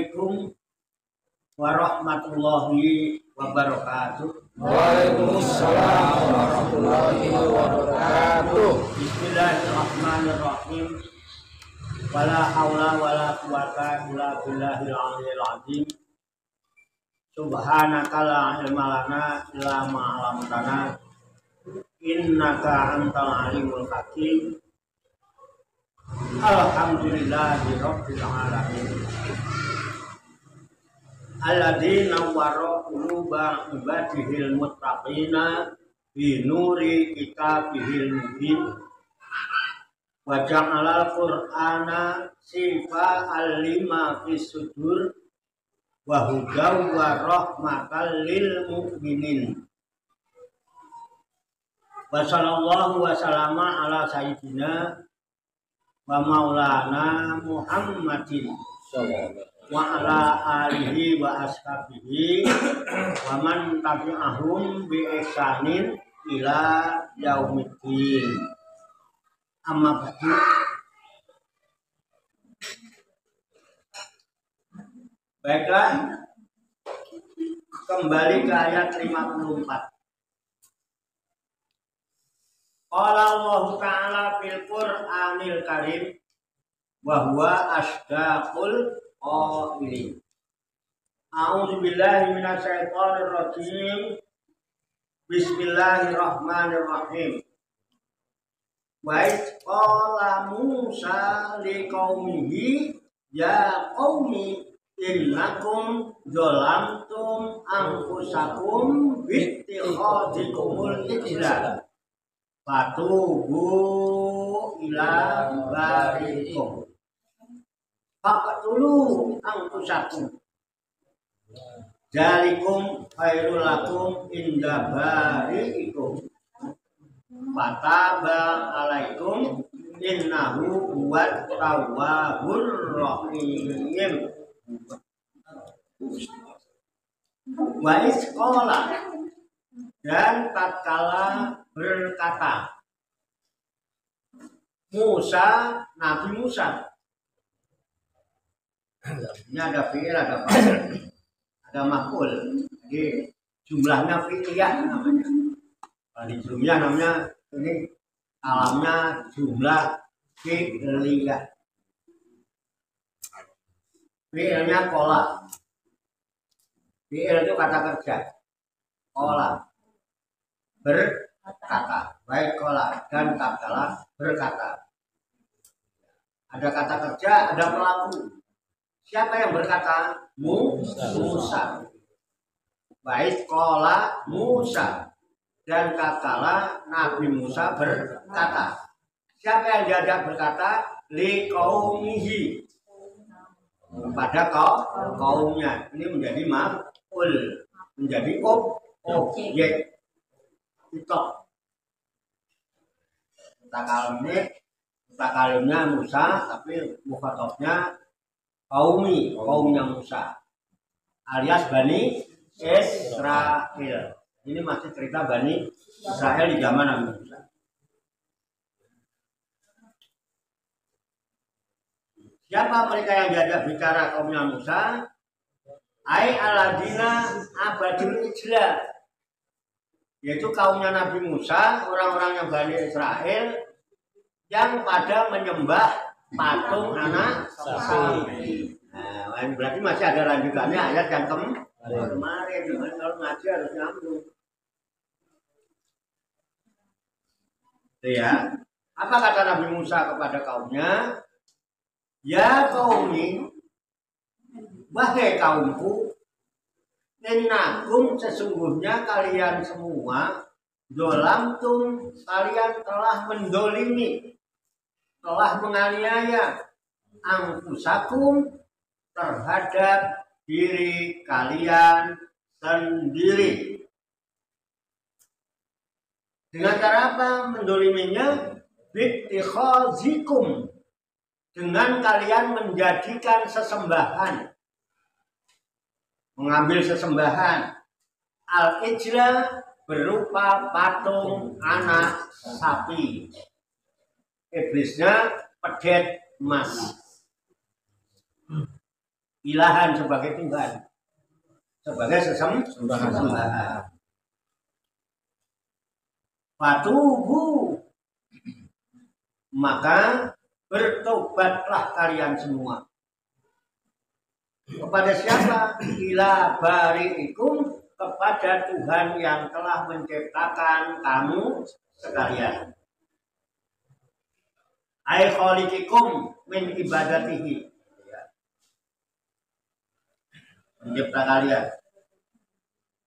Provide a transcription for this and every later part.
Assalamualaikum warahmatullahi wabarakatuh. Waalaikumsalam warahmatullahi wabarakatuh. Bismillahirrahmanirrahim. Wala haula wala quwata illa billahil aliyil azim. Subhanaka la ilma lana illa ma 'allamtana. Innaka antal alimul hakim. Alhamdulillahi rabbil alamin. Alladzi nawwara quluba ibadihil muttaqina bi nuri kitabihil mubin wa ja'alal qur'ana shifa'an lima fis sudur wa hudaw wa rahmatan lil mu'minin. Wa sallallahu wa sallama ala sayyidina wa maulana Muhammadin wa ala alihi wa ashabihi wa man tabi'ahum bi ihsanin ila yaumiddin. Amma ba'du. Baiklah, kembali ke ayat 54. Qala Allah Ta'ala fil Qur'anil Karim wa huwa asdaqul qailin. A'udzu billahi minasy syaithanir rajim. Bismillahirrahmanirrahim. Wa qala Musa liqaumihi ya qaumi innakum zalamtum anfusakum bittikhadikumul ijla fatubu ila barikum faqtulu anfusakum jalikum khairul lakum inda barikum fataba alaikum innahu huwat tawwabur rahim. Wa isqala, dan tatkala berkata Musa, Nabi Musa. Ini ada fi'il, ada fa'il, ada maf'ul. Jadi jumlahnya fi'liyah namanya. Kalau di jumlah namanya ini alamnya jumlah fi'liyah. Fi'ilnya kola. Fi'il itu kata kerja. Kola, berkata, baik kola dan tatkala berkata. Ada kata kerja, ada pelaku. Siapa yang berkata? Musa. Baik kola Musa, dan tatkala Nabi Musa berkata. Siapa yang diajak berkata? Liqaumihi, kepada kaumnya. Ini menjadi maf'ul, menjadi objek. Itu kalimnya Musa, tapi mukhatabnya kaumnya Musa, alias Bani Israel. Ini masih cerita Bani Israel di zaman Nabi Musa. Siapa mereka yang diajak bicara kaumnya Musa? Ai aladina abadul ijla, yaitu kaumnya Nabi Musa, orang-orang yang Bani Israel yang pada menyembah patung anak sapi. Nah, berarti masih ada lanjutannya ayat yang kemarin. Kalau ngaji harus nyambung. Itu ya. Apa kata Nabi Musa kepada kaumnya? Ya qaumi, wahai kaumku, innakum, sesungguhnya kalian semua, dolamtum, kalian telah mendolimi, telah menganiaya, anfusakum, terhadap diri kalian sendiri. Dengan cara apa mendoliminya? Bittikhazikum, dengan kalian menjadikan sesembahan, mengambil sesembahan. Al-ijla berupa patung anak sapi. Iblisnya pedet emas. ilahan sebagai Tuhan, sebagai sesembahan. Fatubu, maka bertobatlah kalian semua. Kepada siapa? Ila bari'ikum, kepada Tuhan yang telah menciptakan kamu sekalian. Ai khaliqikum min ibadatihi, mencipta kalian.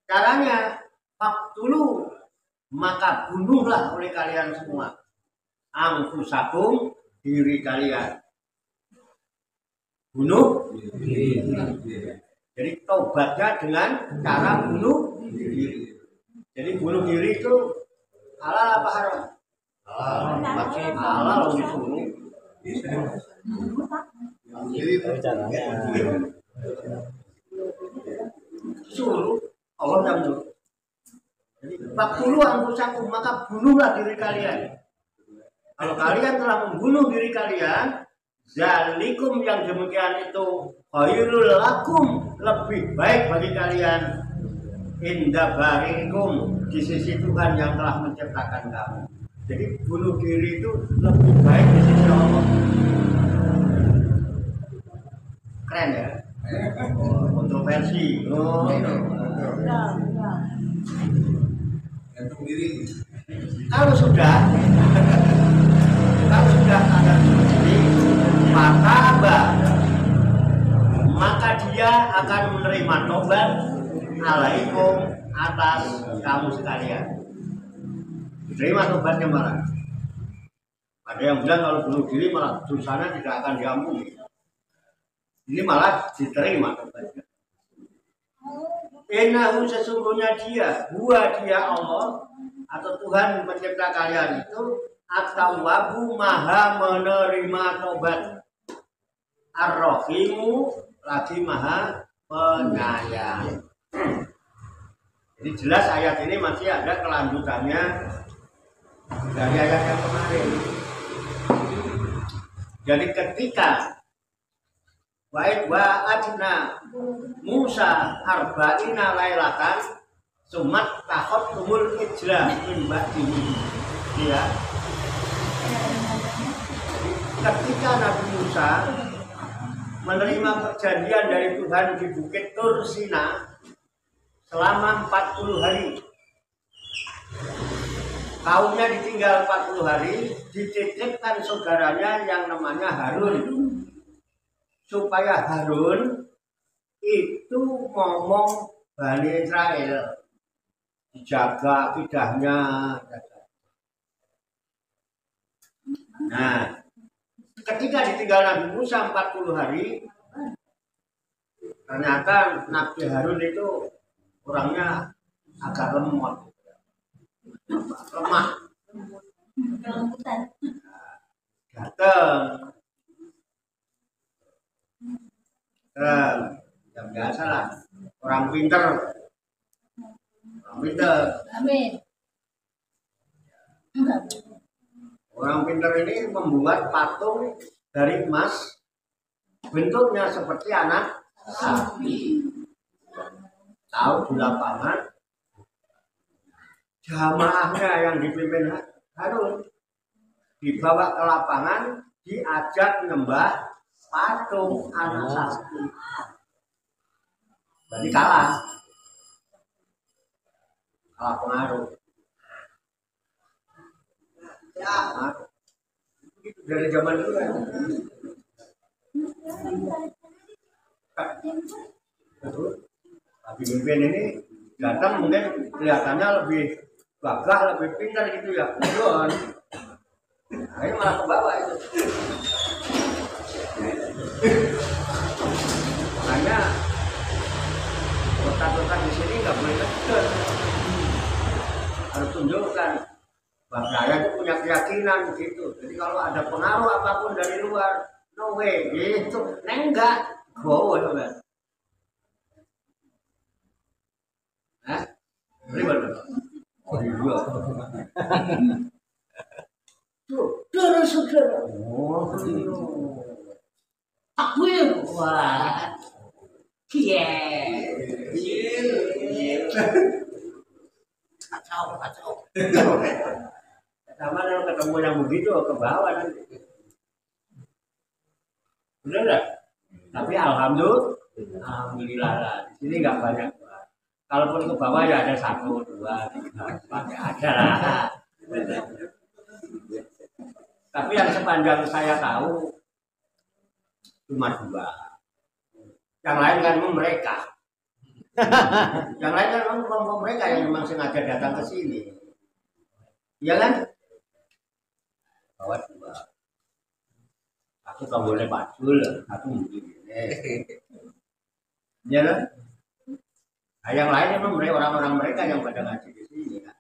Caranya faktulu, maka bunuhlah oleh kalian semua anfusakum, diri kalian. Bunuh diri. Jadi taubatnya dengan cara bunuh diri. Jadi bunuh diri itu halal apa haram? Halal disuruh. Suruh Allah yang suruh. Jadi waktu anfusakum, maka bunuhlah diri kalian. Kalau kalian telah membunuh diri kalian, zalikum, yang demikian itu khairul lakum, lebih baik bagi kalian, inda barikum, di sisi Tuhan yang telah menciptakan kamu. Jadi bunuh diri itu lebih baik di sisi Allah. Keren ya? Kontroversi. Kalau sudah ada diri, maka dia akan menerima tobat alaikum, atas kamu sekalian. Diterima tobatnya malah. Ada yang bilang kalau bunuh diri malah dosanya tidak akan diampuni. Ini malah diterima tobatnya. Innahu, sesungguhnya dia Allah atau Tuhan pencipta kalian itu at-tawwabu, maha menerima tobat, ar-rahimu, lagi maha penyayang. Jadi jelas ayat ini masih ada kelanjutannya dari ayat yang kemarin. Jadi ketika wa'adna Musa arba'ina lailatan sumat tahot umul ijla min ba'dihi, ya. Ketika Nabi Musa menerima perjanjian dari Tuhan di Bukit Tur Sina selama 40 hari, kaumnya ditinggal 40 hari, dititipkan saudaranya yang namanya Harun, supaya Harun itu ngomong Bani Israel, dijaga lidahnya. Nah, ketika ditinggal Nabi Musa 40 hari, ternyata Nabi Harun itu orangnya agak lemot, lemah, datang. Yang biasa lah, orang pinter. Amin. Orang pinter ini membuat patung dari emas, bentuknya seperti anak sapi. Tahu di lapangan, jamaahnya yang dipimpin Harun dibawa ke lapangan, diajak nyembah patung anak sapi. Jadi kalah pengaruh. Ya, itu dari zaman dulu kan. Tapi pemimpin ini datang mungkin kelihatannya lebih gagah, lebih pintar gitu ya. Nah, ini malah ke bawah itu. Makanya kota-kota di sini nggak boleh deket. Harus tunjukkan bahwa saya itu punya keyakinan gitu. Jadi kalau ada pengaruh apapun dari luar, no way gitu. Enggak, bawa kan. Hah? Bagaimana? Oh iya. Saudara-saudara. Oh, takbir. Wah. Kie. Kacau. Sama kalau ketemu yang begitu ke bawah nanti. Bener nggak? Tapi alhamdulillah lah. Di sini nggak banyak. Kalaupun ke bawah ya ada 1, 2, 3, 4 ya ada lah. Tapi yang sepanjang saya tahu cuma 2. Yang lain kan mereka. Yang lain kan kelompok mereka yang memang sengaja datang ke sini. Iya kan? Bawa 2. Aku tak boleh bacul, aku mungkin ini. Iya kan? Nah, yang lain memang orang-orang mereka yang pada ngaji di sini kan.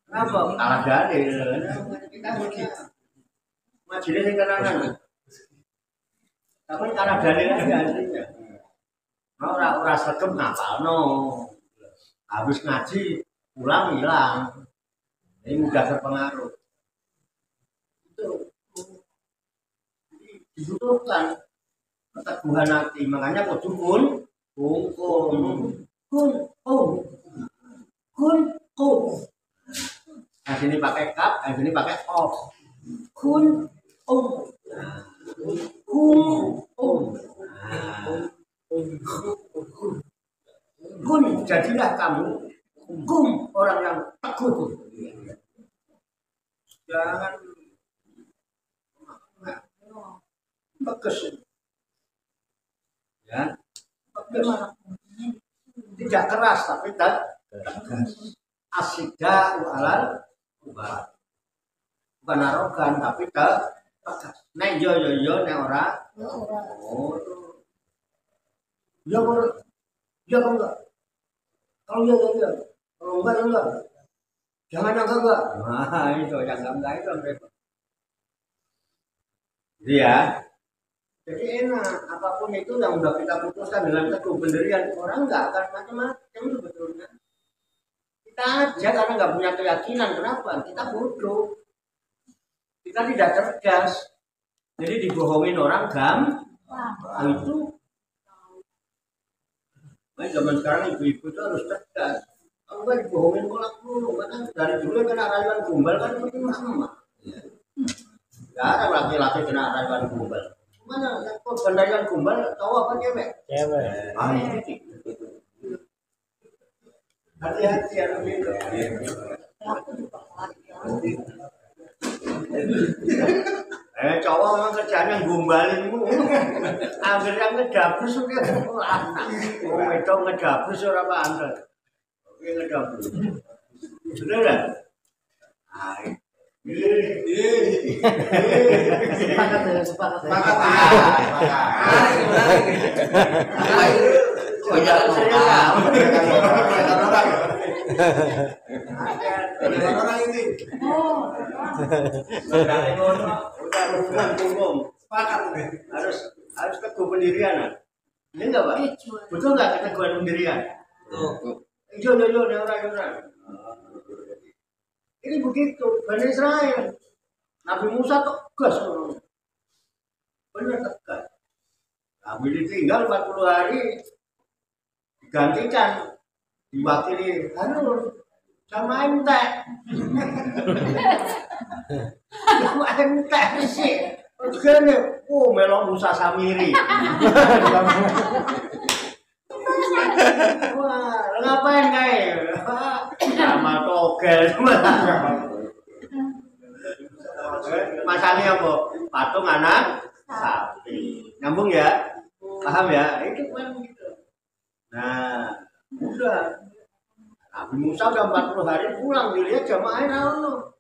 Kenapa? Kalah dalil. Kita majelis yang kanan. Tapi kalah dalil aja aslinya. Orang segem ngapalno. Habis ngaji pulang hilang. Ini mudah terpengaruh. Itu dibutuhkan keteguhan hati. Makanya kudu kun. Yang sini pakai kap, yang sini pakai off. Kun. Kun, jadilah kamu orang yang teguh. Jangan tegas. Ya. Tidak keras tapi tegas. Asyidah alal ubah. Bukan arogan tapi tegas. Nek yo nek ora. Oh. Ya enggak. Kalau ya. Kalau enggak. Jangan enggak. Nah, itu yang enggak itu mereka. Iya. Jadi enak, apapun itu yang udah kita putuskan dengan teguh pendirian, orang nggak akan macam-macam sebetulnya. Kita aja karena nggak punya keyakinan, kenapa? Kita bodoh, kita tidak cerdas, jadi dibohongin orang nah, itu. Nah, zaman sekarang ibu-ibu itu harus cerdas. Kalau nggak dibohongin orang dulu, karena dari dulu kena rayuan gombal kan itu mama. Nggak ada laki-laki kena rayuan gombal. Mana yang bandarian gombal tahu apa cewek? Cewek. Hati-hati ya gitu. Cowok memang kerjanya gombalin mulu. Angger yang ngedabus udah anak. Itu ngedabus ora apa angger. Oke ngedabus. Sudah lah. Sepakat. Orang ini. Harus teguh pendirian. Ini enggak Pak? Betul enggak keteguhan pendirian? Yo orang. Ini begitu, Bani Israel. Nabi Musa tegas. Benar tegas. Nabi ditinggal 40 hari. Digantikan. Diwakili Harun sama entek. Sama entek sih. Gini, melok Musa Samiri. Wah, ngapain kayak? Sama togel. Masangnya apa? Patung anak sapi. Nyambung ya? Paham ya? Itu kan gitu. Nah, udah. Nabi Musa udah 40 hari pulang, dilihat jamaahnya Harun.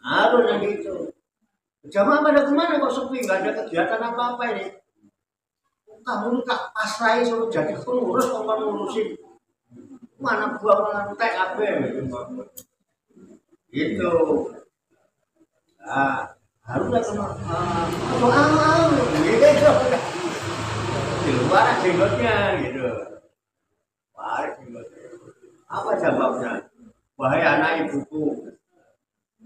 Harun yang gitu. Jamaah pada kemana kok sepi? Gak ada kegiatan apa-apa ini. Kamu tak pasrai suruh jadi pengurus, kok ngurusin. Mana buang lantai apa? Gitu. Nah, harusnya amal gitu. Di luar jenggotnya gitu. Wah, jenggotnya. Apa jawabnya? Wahai anak ibuku,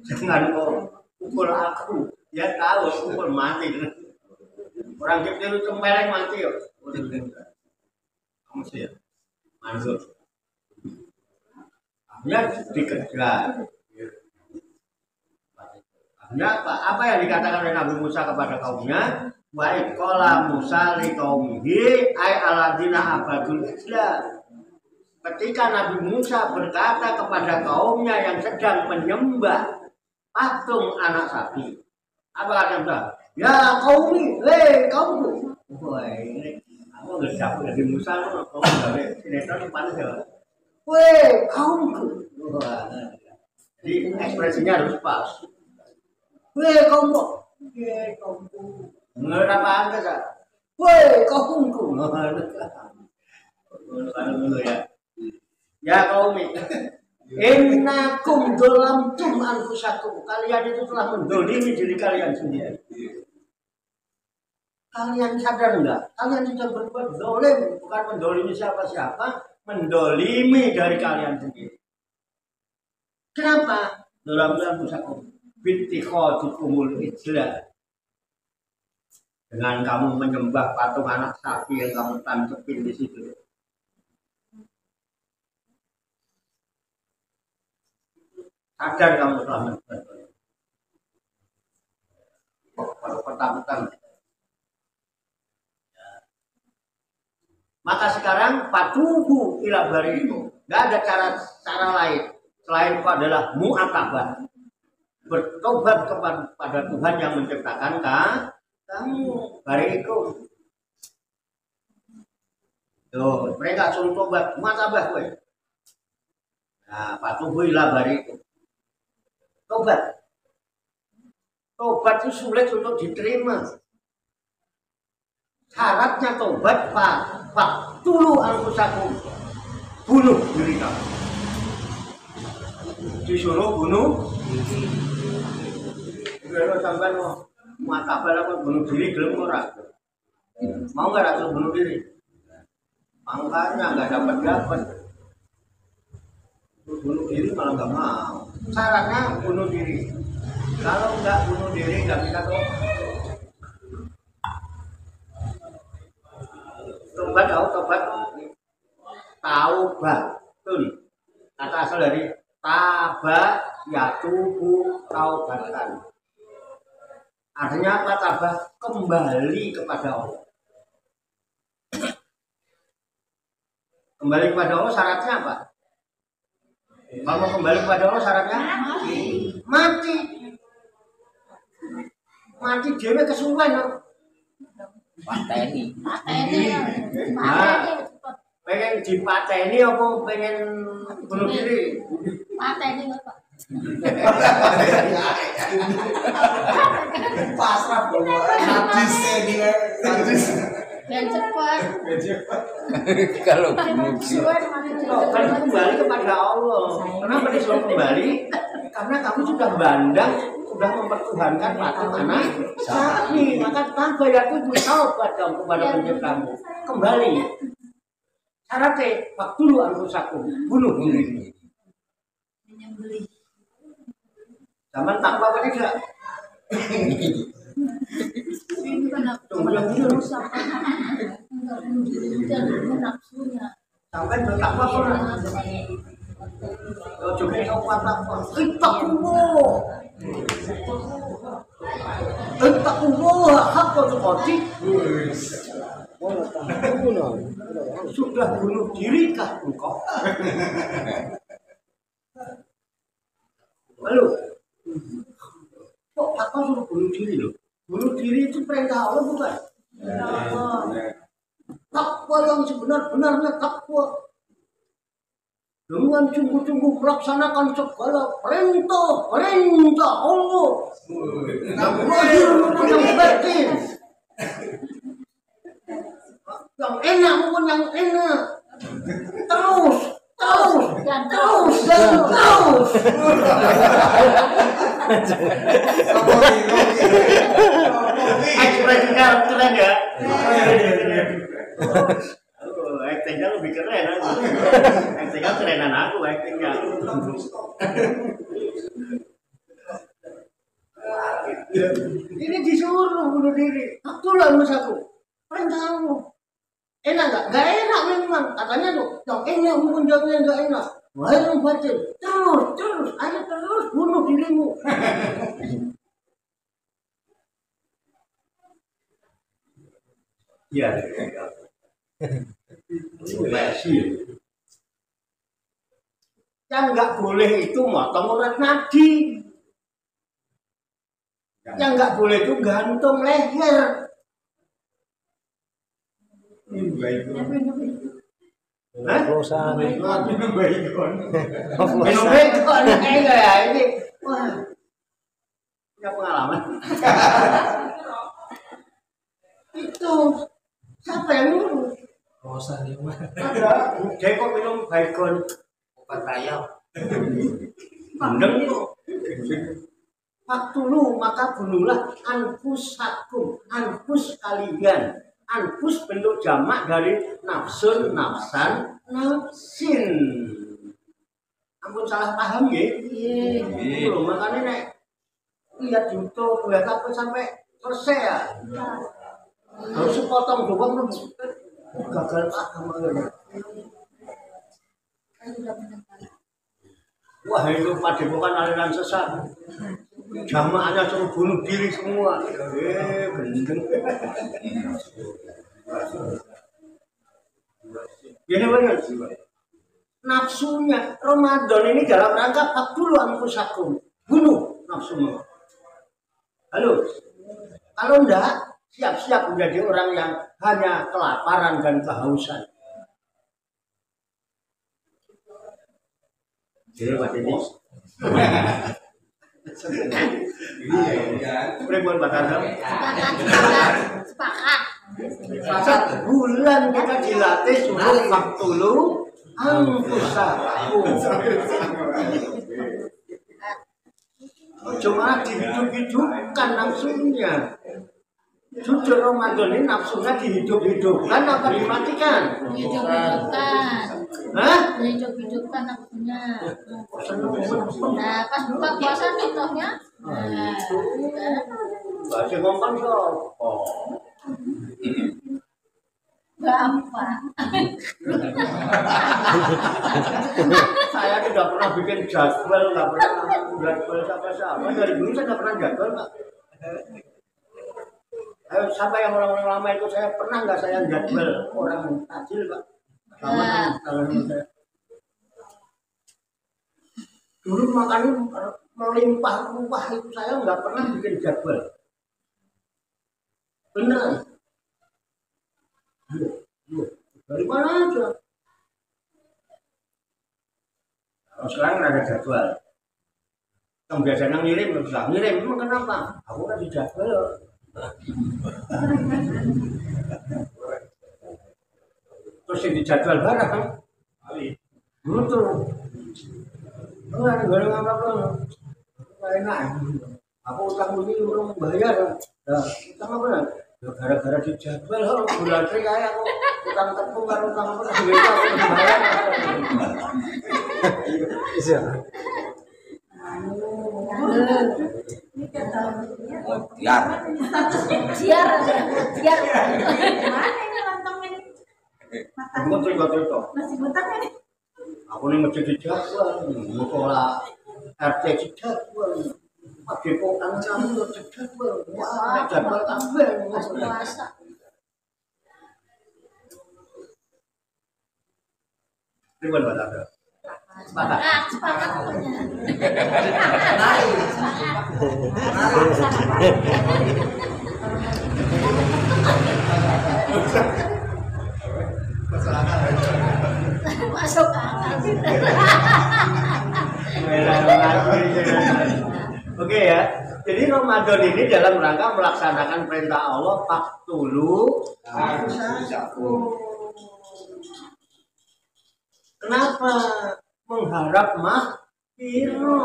jangan kau pukul aku. Ya tahu pukul mati. Orang kecil itu cempereng mati yo. Kamu sih ya. Mansul. Ya dikejar. Akhirnya apa yang dikatakan oleh Nabi Musa kepada kaumnya? Wa iqala Musa li qaumihi ay aladina abadul ijla. Ketika Nabi Musa berkata kepada kaumnya yang sedang menyembah patung anak sapi, apa kata Musa? Ya kaumi, kaumku. Wah ini aku nggak siapa dari Musa, kamu nggak sinetron panas ya. Kaumku. Wah, jadi ekspresinya harus pas. Kaumku. Kaumku. Menurut apa anda sah? Kaumku. Ya kaumi. Innakum dolamtum anfusakum. Kalian itu telah mendolimi diri kalian sendiri. Kalian sadar enggak? Kalian sudah berbuat dolim, bukan mendolimi siapa-siapa, mendolimi dari kalian sendiri. Kenapa? Dolamtum anfusakum. Bittikhadikumul ijla. Dengan kamu menyembah patung anak sapi yang kamu tancapin di situ. Sadar kamu telah berbuat. Kalau ketakutan. Maka sekarang patuhu ila bari itu. Gak ada cara lain selain itu adalah mu'atabah. Bertobat kepada Tuhan yang menciptakan kamu bari itu. Tuh, mereka suruh tobat, mu'atabah gue. Nah, patuhu ila bari itu. Tobat. Tobat itu sulit untuk diterima. Syaratnya tobat pak tulu anfusakum. Bunuh diri kamu. Disuruh bunuh. Kalau sampai mau apa bunuh diri gelem ora? Mau nggak rasa bunuh diri? Makanya nggak dapat. Bunuh diri malah nggak mau. Syaratnya bunuh diri. Kalau nggak bunuh diri nggak bisa tobat. Tobat taubat. Betul. Kata asal dari taba yatubu taubatan. Artinya apa tabah? Kembali kepada Allah. Kembali kepada Allah syaratnya apa? Kalau mau kembali kepada Allah syaratnya mati. Mati dewe kesuwen loh. Pateni. Pengen dipateni apa pengen bunuh diri? Pateni Pak. Pasrah habis habis. Dan cepat. Kalau kembali kepada Allah. Kenapa disuruh kembali? Karena kamu sudah bandang, sudah mempertuhankan patung anak sapi. Maka tanpa yakin bertaubat kamu kepada penciptamu. Kembali. Syaratnya waktu lu anfusakum bunuh diri. Zaman takwa apa tidak? Sampai bertakwa orang. Coba kau takwa. Ittaqullah haqqa tuqatih. Sudah bunuh diri kah engkau? Lalu, kok takwa suruh bunuh diri loh? Bunuh diri itu perintah Allah bukan? Takwa yang sebenar-benarnya takwa dengan sungguh-sungguh melaksanakan segala perintah Allah. Lahir maupun yang batin, yang enak maupun yang enak, terus. Ekspresinya keren ya. Actingnya lebih keren aku. Actingnya kerenan aku actingnya. Ini disuruh bunuh diri. Aku lah musaku. Perintahmu. Enak nggak? Nggak enak memang. Katanya tuh, yang enak bukan jawabnya nggak enak. Wahai orang batin, terus, ayo terus bunuh dirimu. Ya, yang nggak boleh itu motong urat nadi. Yang nggak boleh itu gantung leher. Perusahaan Minum baygon ya ini. Wah, punya pengalaman. Itu siapa yang nyuruh? Ada dia kok minum baygon obat bayam. Bandeng kok. Waktu lu maka bunuhlah anfusakum, anfus kalian. Anfus bentuk jamak dari nafsun, nafsan, nafsin. Ampun salah paham ya? Iya. Makanya nek lihat YouTube, lihat apa sampai selesai ya. Harus potong doang lu. Gagal paham ya. Wah itu padepokan aliran sesat. Jamaahnya suruh bunuh diri semua. Gendeng. Ini benar. Nafsunya Ramadan ini dalam rangka faktul anfusakum. Bunuh nafsumu. Halo. Kalau enggak, siap-siap menjadi orang yang hanya kelaparan dan kehausan. Jadi Pak ini. Pribon Pak Adam. Sepakat. Bulan kita dilatih suruh faktulu anfusakum. Cuma dihidup-hidupkan nafsunya. Jujur Ramadan ini nafsunya dihidup-hidupkan apa dimatikan? Hidup-hidupkan. Hah? Hidup-hidupkan nafsunya. Nah, pas buka puasa contohnya. Nah, Baca ngomong sopo. Bapak. Saya tidak pernah bikin jadwal, nggak pernah jadwal siapa-siapa. Dari dulu saya nggak pernah jadwal, Pak. Ayo, siapa yang orang-orang lama itu saya pernah nggak saya jadwal orang tajil, Pak. Sama dengan saya. Dulu makan melimpah-limpah itu saya nggak pernah bikin jadwal. Benar. Dari mana aja? Kalau sekarang ada jadwal. Yang biasanya ngirim, nggak ngirim, emang kenapa? Aku kan di jadwal. Terus yang dijadwal barang, betul. Enggak ada apa-apa. Nggak enak. Aku utang ini belum bayar. Nah, utang apa nih? Gara-gara dijadwal, bulan tri kayak aku utang tepung kan utang apa? Duitnya aku bayar. Iya. Biar. Mana ini lontongnya nih? Aku cerita. Masih butang ini. Aku nih ngecek dijadwal, mukola RT dijadwal. Padepokan kamu jadwal. Wah, jadwal tambah. Puasa. Ribuan batang. Sepakat. Sepakat punya. Masuk akal. Oke ya. Jadi Ramadan ini dalam rangka melaksanakan perintah Allah faktulu anfusakum. Kenapa mengharap mahfiro?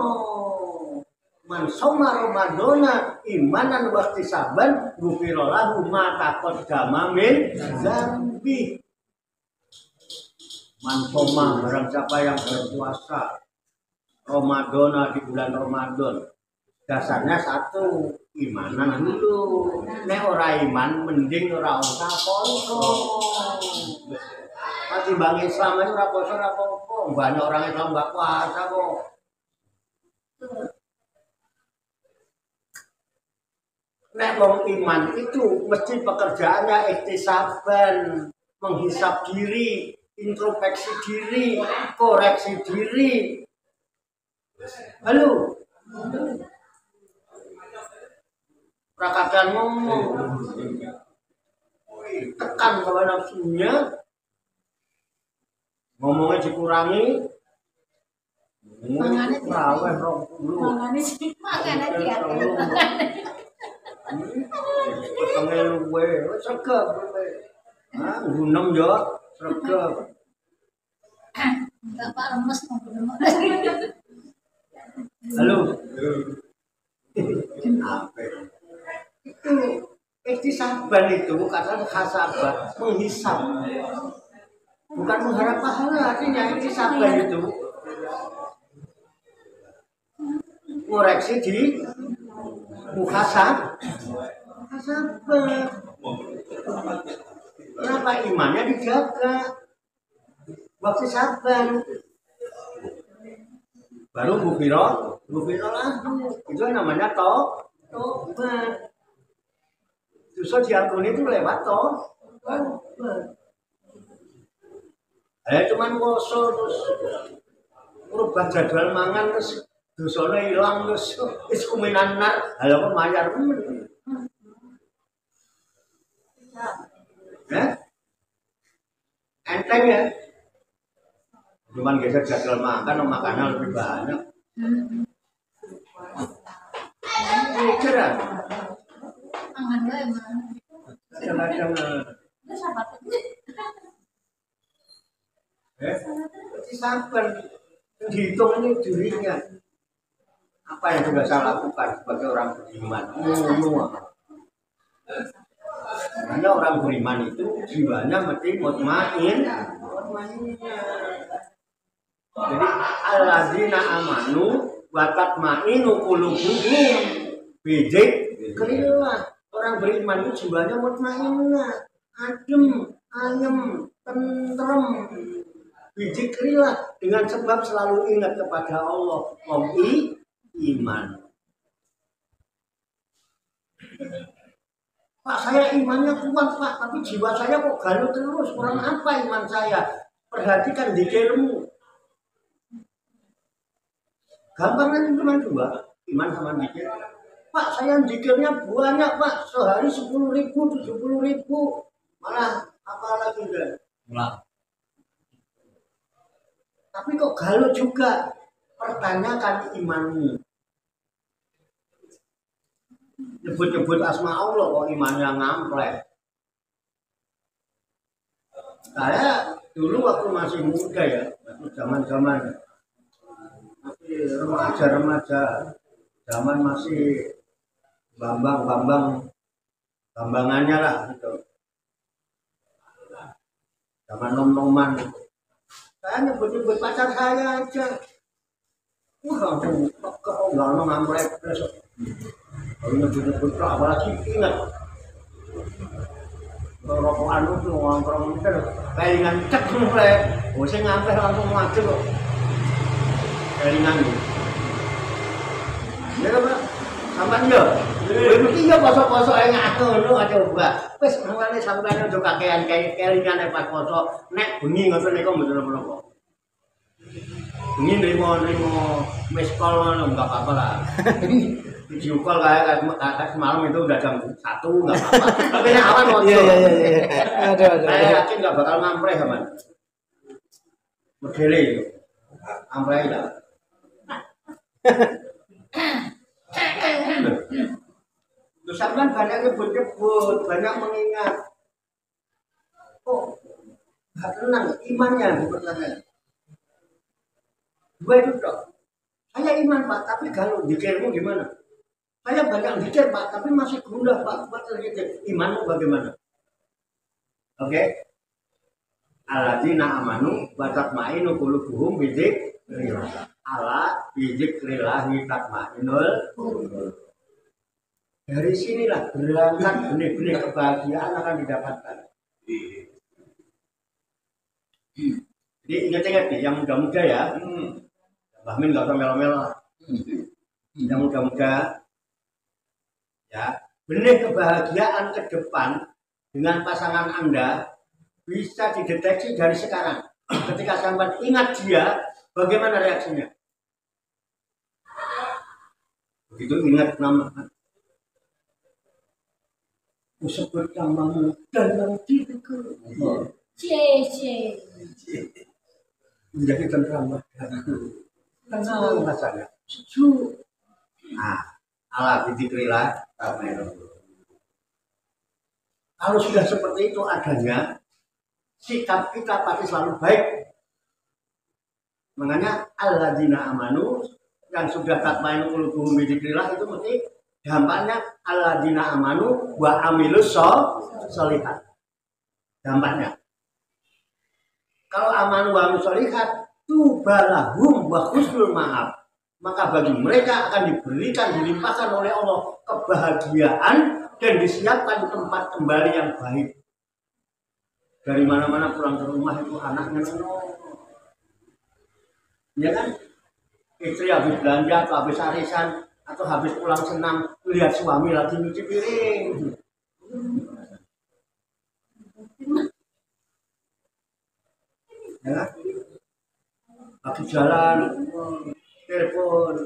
Man soma Ramadana imanan wahtisaban ghufira lahu ma taqaddama min dzambi. Man soma barang siapa yang berpuasa Ramadana di bulan Ramadan. Dasarnya satu, imanan dulu. Nek ora iman mending ora usah poso. Pasti bang Islam itu ora poso ora apa-apa. Banyak orang Islam enggak puasa kok. Nek wong iman itu mesti pekerjaannya ihtisaban, menghisap diri, introspeksi diri, koreksi diri. Halo. Prakatan ngomong. Tekan kalau nafsunya. Ngomongnya dikurangi. Mangane raweh 20. Mangane sih. Makanya dia. Ketemu luwe, sregep luwe. Ah, gunem yo, sregep. Enggak Pak lemes mau belum. Halo. Apa? Itu ihtisaban itu kata khasabah, menghisap. Bukan mengharap pahala, artinya ihtisaban itu koreksi di muhasabah. Kenapa imannya dijaga? Waktu sabar. Baru bufiro lah. Itu namanya tobat. Justru diampuni itu lewat tobat. Cuman poso terus merubah jadwal mangan terus dosane ilang terus wis kuminan nar. Halo kok mayar enteng ya. Cuman geser jadwal makan, makannya lebih banyak. Mikir kan? Mangan wae man. Kadang-kadang Terus apa tuh? disampen, dihitung ini dirinya. Apa yang sudah saya lakukan sebagai orang beriman? Karena orang beriman itu jiwanya mesti mutmain. Jadi alladzina amanu wa tatmainu qulubuhum bi dzikrillah. Orang beriman itu jiwanya mutmainnah, adem, ayem, tentrem. Bi dzikrillah dengan sebab selalu ingat kepada Allah. Iman. Pak, saya imannya kuat Pak, tapi jiwa saya kok galau terus. Kurang apa iman saya? Perhatikan zikirmu. Gampang kan cuma dua, iman sama zikir. Pak, saya zikirnya banyak Pak, sehari 10.000, 70.000. Malah apa lagi enggak? Tapi kok galau juga? Pertanyakan imanmu. Nyebut-nyebut asma Allah kok imannya ngamplek. Saya dulu waktu masih muda ya, waktu zaman-zaman masih remaja-remaja, zaman masih bambangannya lah gitu. Zaman nom-noman. Saya nyebut-nyebut pacar saya aja. Wah, kok enggak ono ngamplek terus. Kalau nyebut-nyebut apalagi ingat rokokan itu ngomong mikir kelingan cek mulai saya ngambil langsung maju kok kelingan ya Pak sampai ya mesti ya poso-poso yang ngatur aja coba wis mulane sampeyan aja kakean kelingan pas poso nek bengi ngoten niku mboten menapa bengi nrimo miss call ngono enggak apa-apa lah video call kayak semalam itu udah jam 1 nggak apa-apa. Tapi ini aman mau. Iya. Ada. Saya yakin nggak bakal ngampleh aman. Modele itu, ngampleh lah. Terus sampean banyak nyebut-nyebut, banyak mengingat. Oh, nggak tenang imannya pertanyaan. Dua itu dok. Saya iman Pak, tapi kalau zikirmu gimana? Saya banyak zikir Pak, tapi masih gundah Pak. Imanmu bagaimana? Oke? Alladzina amanu wa tatmainu qulubuhum bi dzikrillah. Ala bi dzikrillah tatmainul qulub. Dari sinilah berangkat benih-benih kebahagiaan akan didapatkan. Jadi ingat-ingat nih, yang muda-muda ya, Mbak Min nggak usah melo-melo. Yang muda-muda, ya, benih kebahagiaan ke depan dengan pasangan Anda bisa dideteksi dari sekarang. Ketika sampai ingat dia, bagaimana reaksinya? Begitu ingat nama, aku sebut namamu dalam diriku. Menjadi tentram hatiku. Tenang rasanya. Sejuk. Nah, ala dzikrillah. Kalau sudah seperti itu adanya, sikap kita pasti selalu baik. Makanya alladzina amanu yang sudah tatmainu qulubuhum bi dzikrillah itu mesti dampaknya alladzina amanu wa amilus sholihat. Dampaknya. Kalau amanu wa amilus sholihat tubalahum wa husnul ma'ab. Maka bagi mereka akan diberikan, dilimpahkan oleh Allah kebahagiaan dan disiapkan tempat kembali yang baik. Dari mana-mana pulang ke rumah itu anaknya ya kan? Istri habis belanja atau habis arisan atau habis pulang senang lihat suami lagi nyuci piring. Ya kan? Lagi jalan telepon,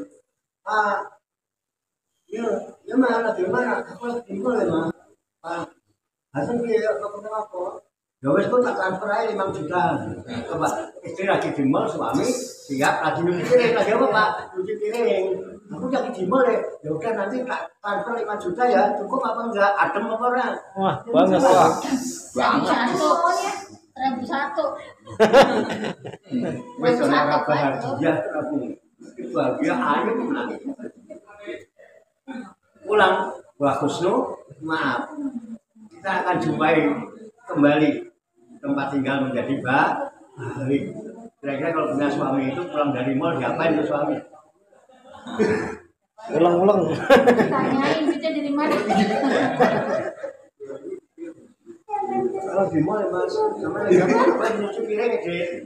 ya mana gimana? Aku lagi gimana mah? Hasil dia apa? Ya wes kok tak transfer aja 5 juta. Coba istri lagi di mall, suami siap lagi nyuci piring, lagi apa Pak? Nyuci piring. Aku lagi di mall ya. Ya udah nanti tak transfer 5 juta ya. Cukup apa enggak? Adem apa enggak? Wah, banget. Banget. 1.001. Wes ora bahagia aku. Bahagia ayo pulang bagus no, maaf. Kita akan jumpai kembali tempat tinggal menjadi baik. Kira-kira kalau punya suami itu pulang dari mall diapain tuh suami? Ulang-ulang. Tanyain duitnya dari mana? Kalau di mall mas, sama yang nyuci piring deh.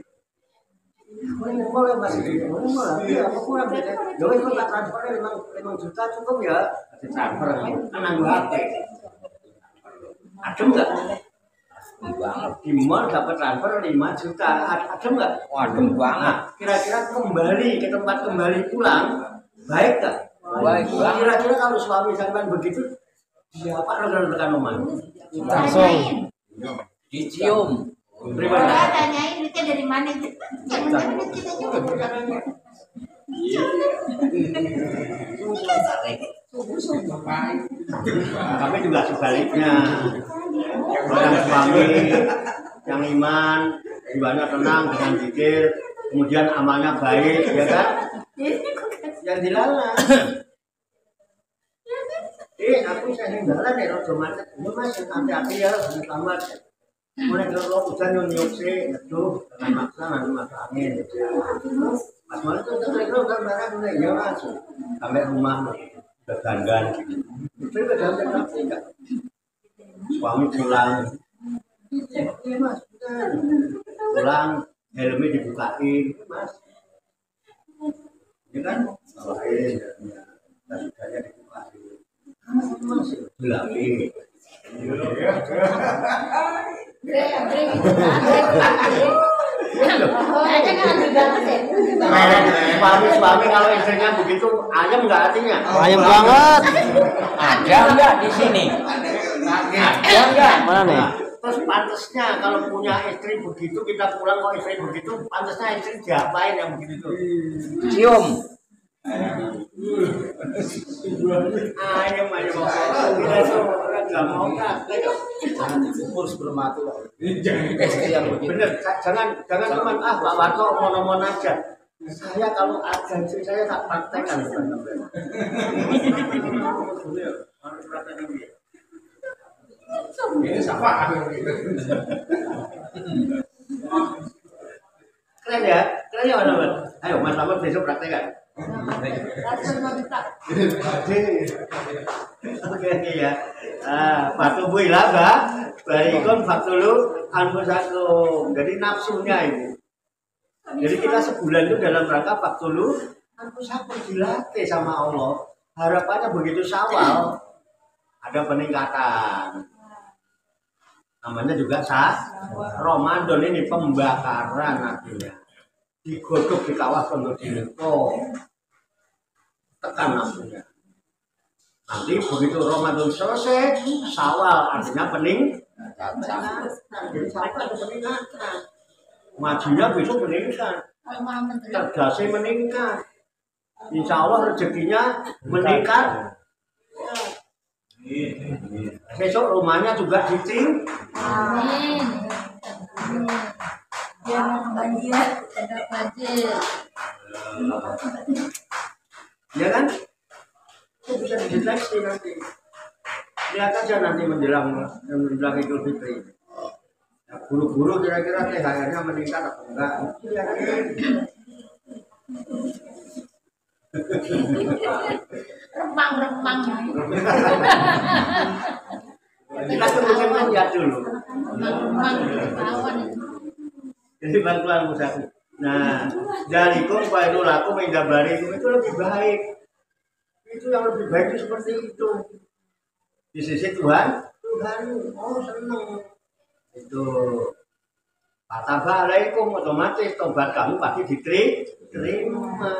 Ini boleh masih di mall, apa kurang deh? Jadi kalau tak transfernya 5 juta cukup ya? Transfer kan nanggung HP. Adem nggak? Banget. Di mall dapat transfer 5 juta, adem nggak? Waduh banget. Kira-kira kembali ke tempat kembali pulang, baik nggak? Baik banget. Kira-kira kalau suami sampai begitu, siapa rekan-rekan rumah? Langsung dicium. Udah tanyain duitnya dari mana? Jangan duit kita juga. Tapi juga sebaliknya, orang suami yang iman, jiwanya tenang dengan zikir, kemudian amalnya baik, ya kan? Yang dilarang. Aku saya jalan ya, rojo macet. Ini mas, hati-hati ya, selamat. Mulai kalau hujan nyunyuk sih, aduh, dengan maksa nanti masuk angin. Mas malam itu terus kan ya masuk sampai rumah udah dandan. Itu udah dandan tapi enggak. Suami pulang, mas, pulang helmnya dibukain, mas. Ini kan bawain, tasnya dibukain. Masih gelapin. Suami kalau istrinya begitu ayam nggak artinya? Ayam banget. Ada nggak di sini? Ada nggak? Mana nih? Terus pantasnya kalau punya istri begitu kita pulang kok istri begitu, pantasnya istri diapain yang begitu tuh? Cium. Ayam kita tuh nggak mau praktek. Umur sebelum mati. Istri yang begitu. Bener, jangan teman Pak Warto omong-omong aja. Saya kalau ada istri saya tak praktekkan. Ini siapa? Keren ya Mas. Ayo Mas Lamat besok praktekkan. Oke ya. Batu builah bah. Barikon faktulu anfusakum. Jadi nafsunya ini. Jadi kita sebulan itu dalam rangka faktulu anfusakum dilatih sama Allah. Harapannya begitu Syawal ada peningkatan. Namanya juga Ramadan ini pembakaran artinya. Digodok di kawah pondok dineko. Tekan nafsunya. Nanti begitu Ramadan selesai, Syawal artinya peningkatan. Jadi Syawal ada peningkatan. Majunya besok meningkat. Cerdasnya meningkat. Insya Allah rezekinya meningkat. Besok rumahnya juga diting. Amin. Jangan banjir, ada banjir. Ya kan? Itu bisa dideteksi nanti. Lihat aja nanti menjelang Idul Fitri. Nah, guru-guru kira-kira THR-nya meningkat atau enggak? Remang-remang. Kita tunggu lihat dulu. Remang-remang lawan. Jadi bantuan musaku. Nah, jalikum faidulakum indabarikum itu lebih baik. Itu yang lebih baik itu seperti itu. Di sisi Tuhan, oh senang. Itu Assalamualaikum otomatis tobat kamu pasti diterima.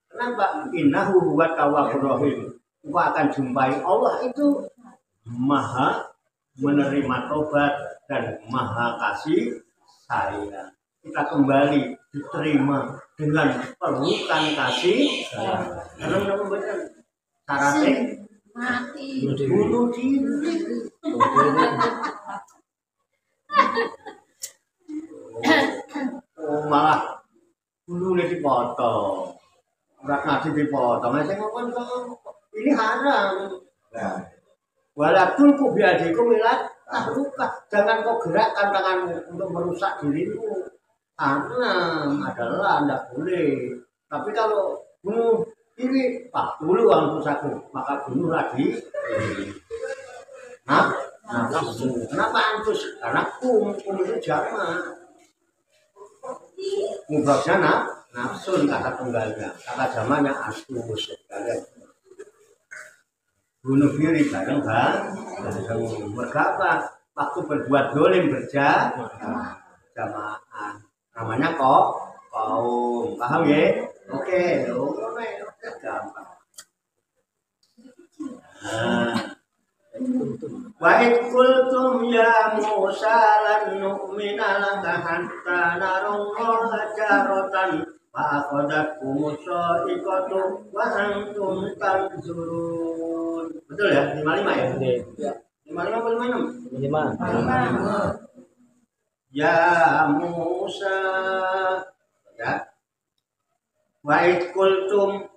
Kenapa? Innahu huwa tawwabur rahim. Kau akan jumpai Allah itu maha menerima tobat dan maha kasih sayang. Kita kembali diterima dengan pelukan kasih sayang. Karena benar syaratnya Mati. bunuh diri. Oh, malah bulunya dipotong, urat nadi dipotong. Saya ngomong ini haram. Walaupun kau biadiku milat tahluka, jangan kau gerakkan tanganmu untuk merusak dirimu. Haram adalah anda boleh. Tapi kalau bunuh ini pak dulu orang pusatku, maka bunuh lagi. Nah, kenapa antus? Karena kum itu jamak. Mubaknya nafsun kata tunggalnya, kata zamannya astus. Bunuh diri bareng berapa? Waktu berbuat dolim berjamaah. Namanya kaum. Paham ya? Oke, gampang. Wa id qultum ya Musa lan nu'mina laka hatta narallaha jaratan fa akhadhatkum sa'iqatu wa antum tanzurun. Betul ya? 55 ya? Iya. 55 apa 56? 55. Ya Musa. Ya. Wa id qultum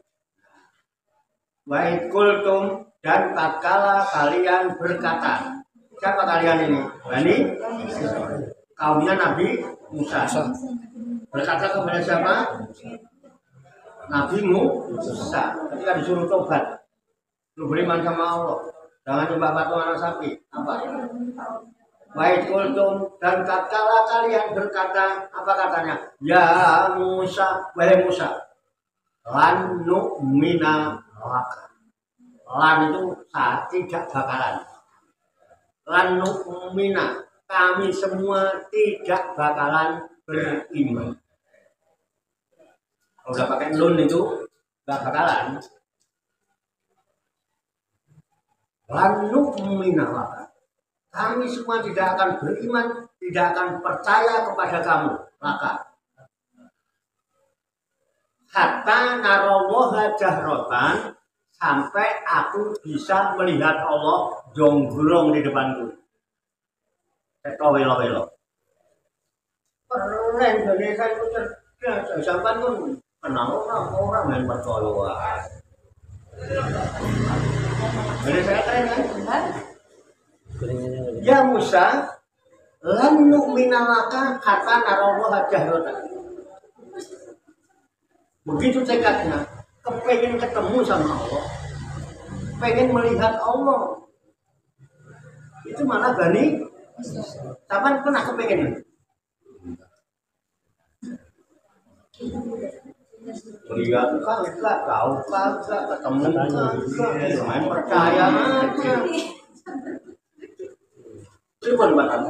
dan tatkala kalian berkata, siapa kalian ini? Bani kaumnya Nabi Musa. Berkata kepada siapa? Nabi Musa. Ketika disuruh tobat, lu beriman sama Allah, jangan nyembah patung anak sapi. Apa? Baik kultum dan tatkala kalian berkata, apa katanya? Ya Musa, wahai Musa, lan nu'mina laka. Lan itu saat tidak bakalan. Lan nu'mina, kami semua tidak bakalan beriman. Kalau udah pakai nun itu gak bakalan. Lan nu'mina laka. Kami semua tidak akan beriman, tidak akan percaya kepada kamu, laka. Hatta narallaha jahratan, sampai aku bisa melihat Allah jonggolong di depanku. Teko welo-welo. Keren Indonesia itu cerdas. Sampai pun kenal orang yang percaya wae. Jadi saya keren kan? Ya Musa, lan nu'mina laka hatta narallaha jahratan. Begitu tekadnya, kepengen ketemu sama Allah. pengen melihat Allah. Itu malah Bani. Kapan pernah kepengen? Lihat kagak, tahu kagak, ketemu kagak, main percaya aja. Itu bukan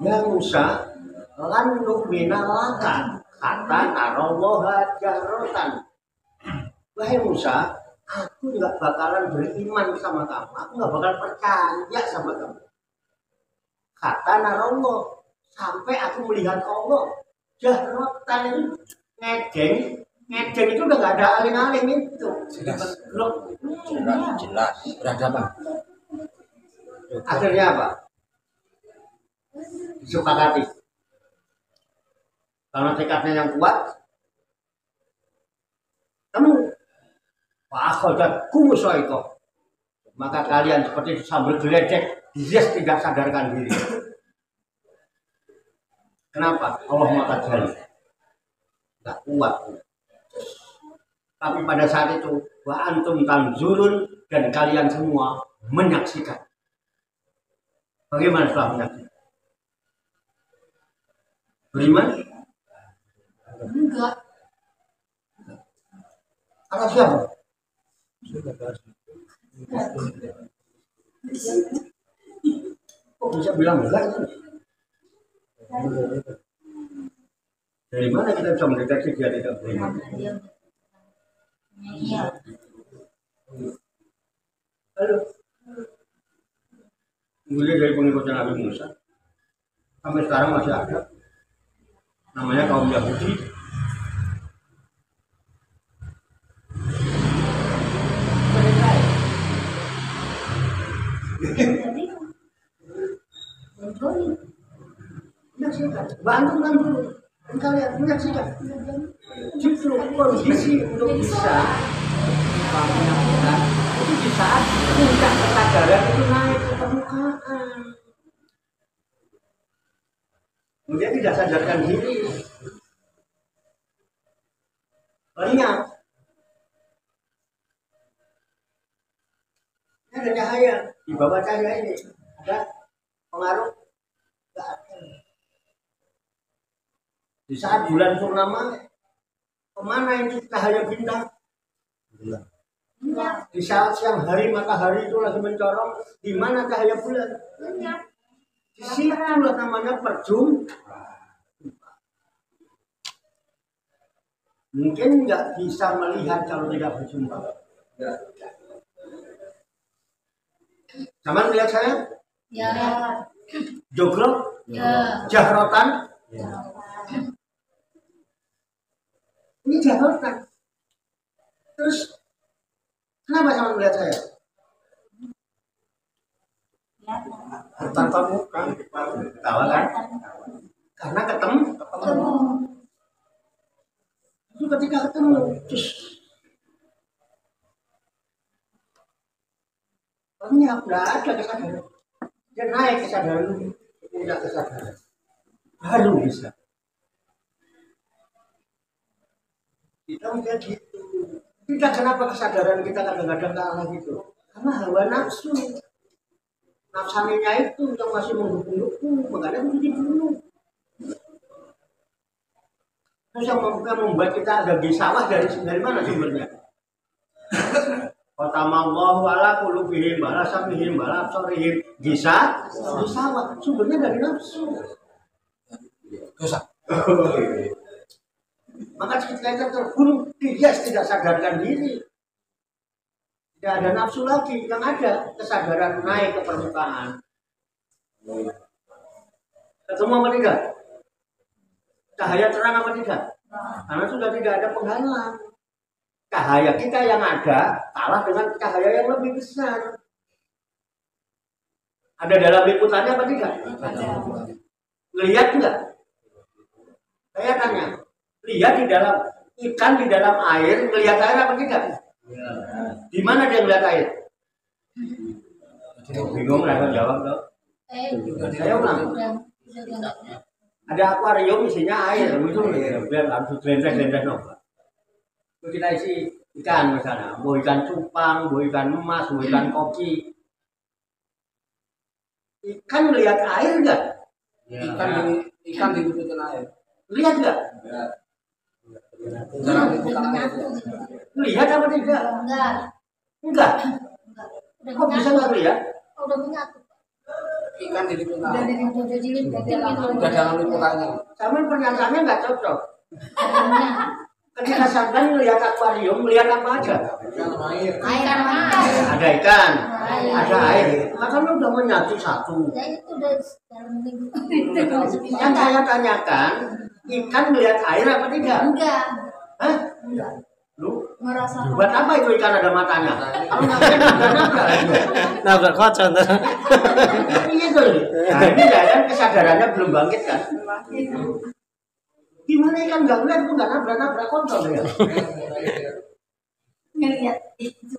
ya Musa lan nu'mina laka kata narowoha jahrotan. Wahai Musa, aku nggak bakalan beriman sama kamu, aku nggak bakalan percaya sama kamu. Kata narowoh, sampai aku melihat Allah. Jahrotan itu ngedeng itu udah nggak ada aling-aling itu. Jelas. Berhadapan. Akhirnya apa? Disepakati. Karena tekadnya yang kuat, kamu akhodatku musoiko. Maka kalian seperti sambil geledek, yes, tidak sadarkan diri. Kenapa? Allah maka jali. Tidak kuat. Tapi pada saat itu, wa antum tanzurun, dan kalian semua menyaksikan. Bagaimana setelah menyaksikan? Beriman? Enggak. Atas siapa? Kok bisa bilang enggak? Dari mana kita bisa mendeteksi dia tidak beriman? Iya. Halo. Mulai dari pengikutnya Nabi Musa sampai sekarang masih ada. Namanya kaum Yahudi. Menyaksikan, bantu dulu. Kalian menyaksikan. Justru kondisi untuk bisa menyaksikan itu di saat puncak kesadaran itu naik ke permukaan. Dia tidak sadarkan diri. Banyak. Ini ada cahaya. Di bawah cahaya ini ada pengaruh. Tidak ada. Di saat bulan purnama, kemana itu cahaya bintang? Di saat siang hari matahari itu lagi mencorong, di mana cahaya bulan? Di situlah namanya perjumpaan. Mungkin nggak bisa melihat kalau tidak berjumpa. Zaman lihat saya? Ya. Jogrok? Ya. Jahrotan? Ini jahrotan. Terus kenapa sama melihat saya? Tanpa muka, tahu kan? Karena ketemu. Itu ketika ketemu, terus orangnya udah ada kesadaran. Dia naik kesadaran, tidak kesadaran. Baru bisa. Kita melihat gitu. Tidak kenapa kesadaran kita kadang-kadang kalah gitu. Karena hawa nafsu. Nafsaninya itu yang masih menghubung-hubung, makanya itu dibunuh. Terus yang membuat kita ada di sawah dari mana sumbernya? Qatamallahu ala qulubihim bala samihim bala absarihim di sawah. Sumbernya dari nafsu. Dosa. Maka ketika kita terbunuh, dia tidak sadarkan diri. Tidak ada nafsu lagi, yang ada kesadaran naik ke permukaan. Ketemu apa tidak? Cahaya terang apa tidak? Karena sudah tidak ada penghalang. Cahaya kita yang ada kalah dengan cahaya yang lebih besar. Ada dalam liputannya apa tidak? Lihat enggak? Saya tanya, lihat di dalam ikan di dalam air, melihat air apa tidak? Di mana dia melihat air? Bingung nggak jawab dong? Saya ulang. Ada akuarium isinya air, itu biar langsung gelendang-gelendang. kita isi ikan misalnya, mau ikan cupang, mau ikan emas, mau ikan koki. Ikan melihat air enggak? Ikan di liputan air. Lihat enggak? Jarang liputan air. Lihat apa tidak? Enggak. Enggak. Udah Kok bisa enggak lihat? Udah menyatu. Ikan di liputan Udah air. dari udah jilid Udah dalam liputannya. Sama pernyataannya enggak cocok. Ketika sampai melihat akuarium, melihat apa aja? Dalam air. Air Ada ikan, ada air. Makanya udah menyatu satu. Ya itu udah dalam minggu. Yang saya tanyakan, ikan melihat air apa tidak? Enggak. Hah? Enggak. Lu Merasakan. buat apa itu ikan ada matanya? Kalau nggak nabrak. Nabrak kocok. Ini tuh. Nah ini kan kesadarannya belum bangkit kan? Gimana ikan nggak melihat tuh nggak nabrak kontol ya? Ngeliat itu.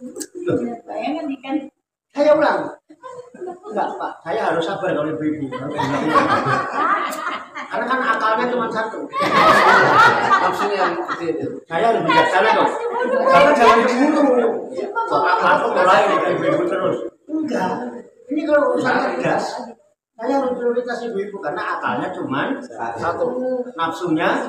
Bayangkan ikan. Saya ulang. Enggak Pak, saya harus sabar kalau ibu-ibu. Karena kan akalnya cuma satu. Maksudnya yang kecil. Saya harus bijaksana dong. Karena jangan cemburu. Kok aku mulai nih ke ibu-ibu terus. Enggak. Ini kalau urusan tegas, saya harus prioritas ibu-ibu karena akalnya cuma satu. Nafsunya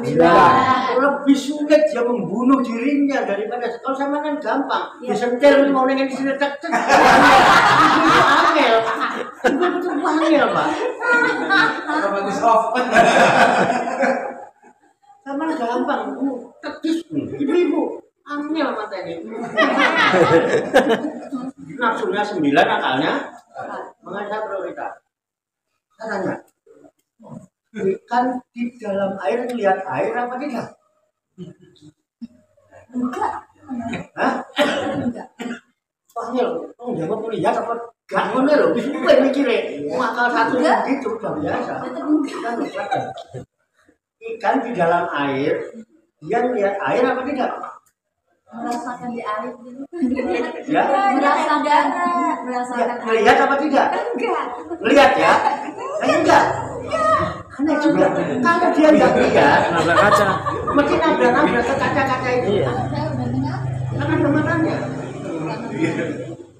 lebih sulit dia membunuh dirinya daripada kalau sama kan gampang. Disentil mau nengen sini cek cek. Itu angel. Itu angel Pak. Otomatis off. Sama gampang. Tekis. Ibu-ibu angel mata ini. Nafsunya 9, akalnya mengajar prioritas. Saya tanya, ikan di dalam air melihat air apa tidak? Enggak. Hah? Enggak. Wah, jawab melihat apa? Gak ngono lho, wis kowe mikire. Akal satu gitu udah biasa. Ikan di dalam air, dia melihat air apa tidak? Merasakan di air gitu. Ya? Merasakan. Ya, melihat apa tidak? Enggak. Melihat ya? Enggak. Aneh juga. Kalau dia enggak lihat, Nabrak kaca. mesti nabrak ke kaca-kaca itu. Iya. Saya udah menyatu. Karena ada matanya.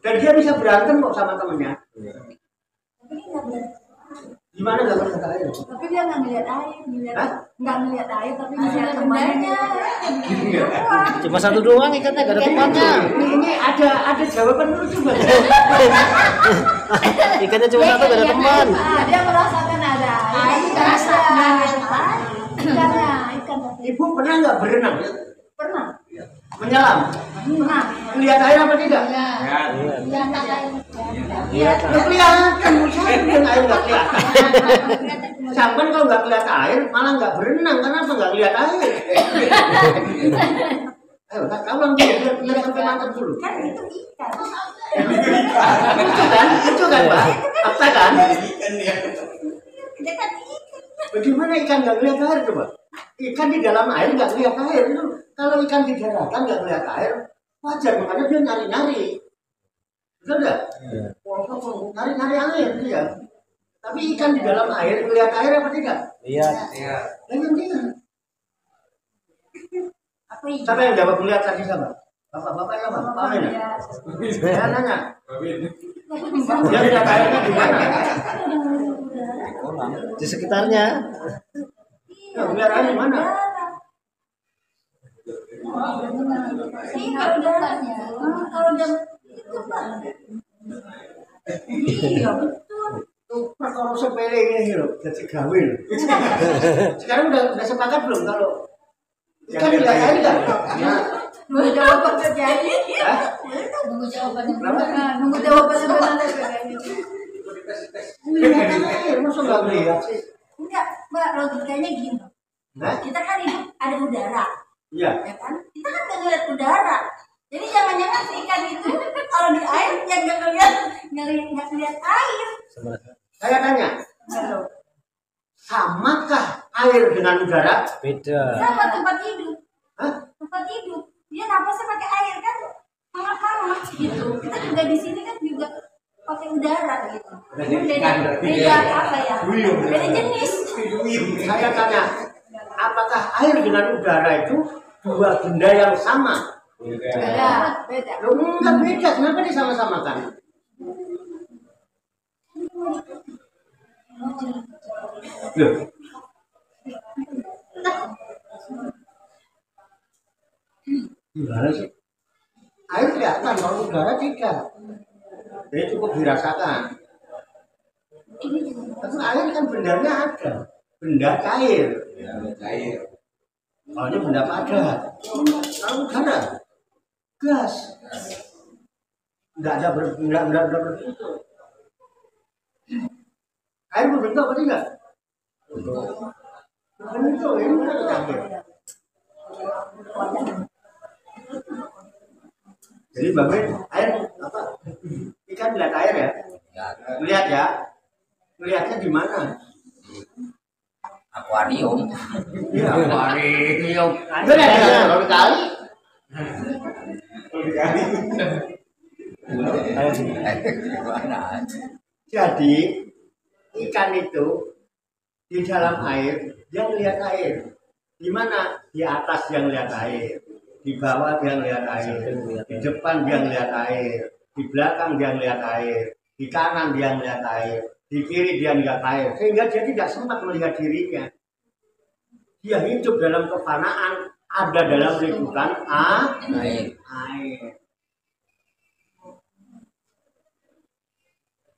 Dan dia bisa berantem kok sama temennya. Tapi dia nggak berani. Gimana nggak melihat air? Tapi dia nggak melihat air, Hah? nggak melihat air, tapi melihat temannya. Cuma satu doang ikannya, gak ada temannya. Ini ada jawaban dulu coba. Ikannya cuma satu, gak ada teman. Dia merasakan ada air, merasakan ikannya, ikan. Ibu pernah nggak berenang? Pernah, Menyelam? pernah. Melihat air apa tidak? Lihat air. Ya kelihatan, saya bilang air nggak kelihatan. Sampai kalau nggak kelihatan air, malah nggak berenang. Kenapa nggak lihat air? Ayo, kamu langsung biar sampai mantap dulu. Kan itu ikan. Itu kan, Pak? Apa kan? Dia kan ikan. Bagaimana ikan nggak lihat air coba? Ikan di dalam air nggak lihat air itu. Kalau ikan di daratan nggak lihat air, wajar makanya dia nyari-nyari. Betul nggak? Nyari-nyari air dia. Tapi ikan di dalam air melihat air apa tidak? Iya. Yang tidak. Apa itu? Siapa yang jawab melihat tadi sama? Bapak-bapak ya, Pak? Pak Amin ya? Saya nanya. Dia lihat airnya di mana? Di sekitarnya. Ya, melihat air di mana? Iya, udaranya. Kalau dia itu Pak. Iya, betul. Tuh perkara sepele ini loh, jadi gawe loh. Sekarang udah sepakat belum kalau ikan di air enggak? Ya. Nunggu jawaban terjadi. Hah? Nunggu jawabannya. Kenapa? Nunggu jawaban sebenarnya. Lihat air, masa nggak melihat sih? Enggak, Mbak, logikanya gini. Hah? Kita kan hidup ada udara, Iya. ya kan? Kita kan nggak ngeliat udara. Jadi jangan-jangan si ikan itu kalau di air yang nggak ngeliat air. Saya tanya, samakah air dengan udara? Beda. Sama tempat hidup. Hah? Tempat hidup. Dia napasnya pakai air kan? Hangat-hangat gitu. Kita juga di sini kan juga pakai udara gitu. Beda apa ya? Beda jenis. Saya tanya, apakah air dengan udara itu dua benda yang sama. Beda. Loh, enggak beda, kenapa disama-samakan? Loh. Gimana sih? Air kelihatan, kalau udara tidak. Jadi cukup dirasakan. Tapi air kan bendanya ada. Benda cair. Cair. Kalau ini benda padat. Kalau udara, gas. Tidak ada berbentuk. Air berbentuk apa tidak? Berbentuk, ini bukan cair. Jadi bapak air apa? Ikan lihat air ya? Melihat ya? Melihatnya di mana? Akuarium. Iya. Akuarium. Itu ada kalau kali. Jadi ikan itu di dalam air dia melihat air. Di mana? Di atas dia melihat air. Di bawah dia melihat air, di depan dia melihat air, di belakang dia melihat air, di kanan dia melihat air, di kiri dia melihat air, sehingga dia tidak sempat melihat dirinya. Dia hidup dalam kefanaan, ada dalam lingkungan air.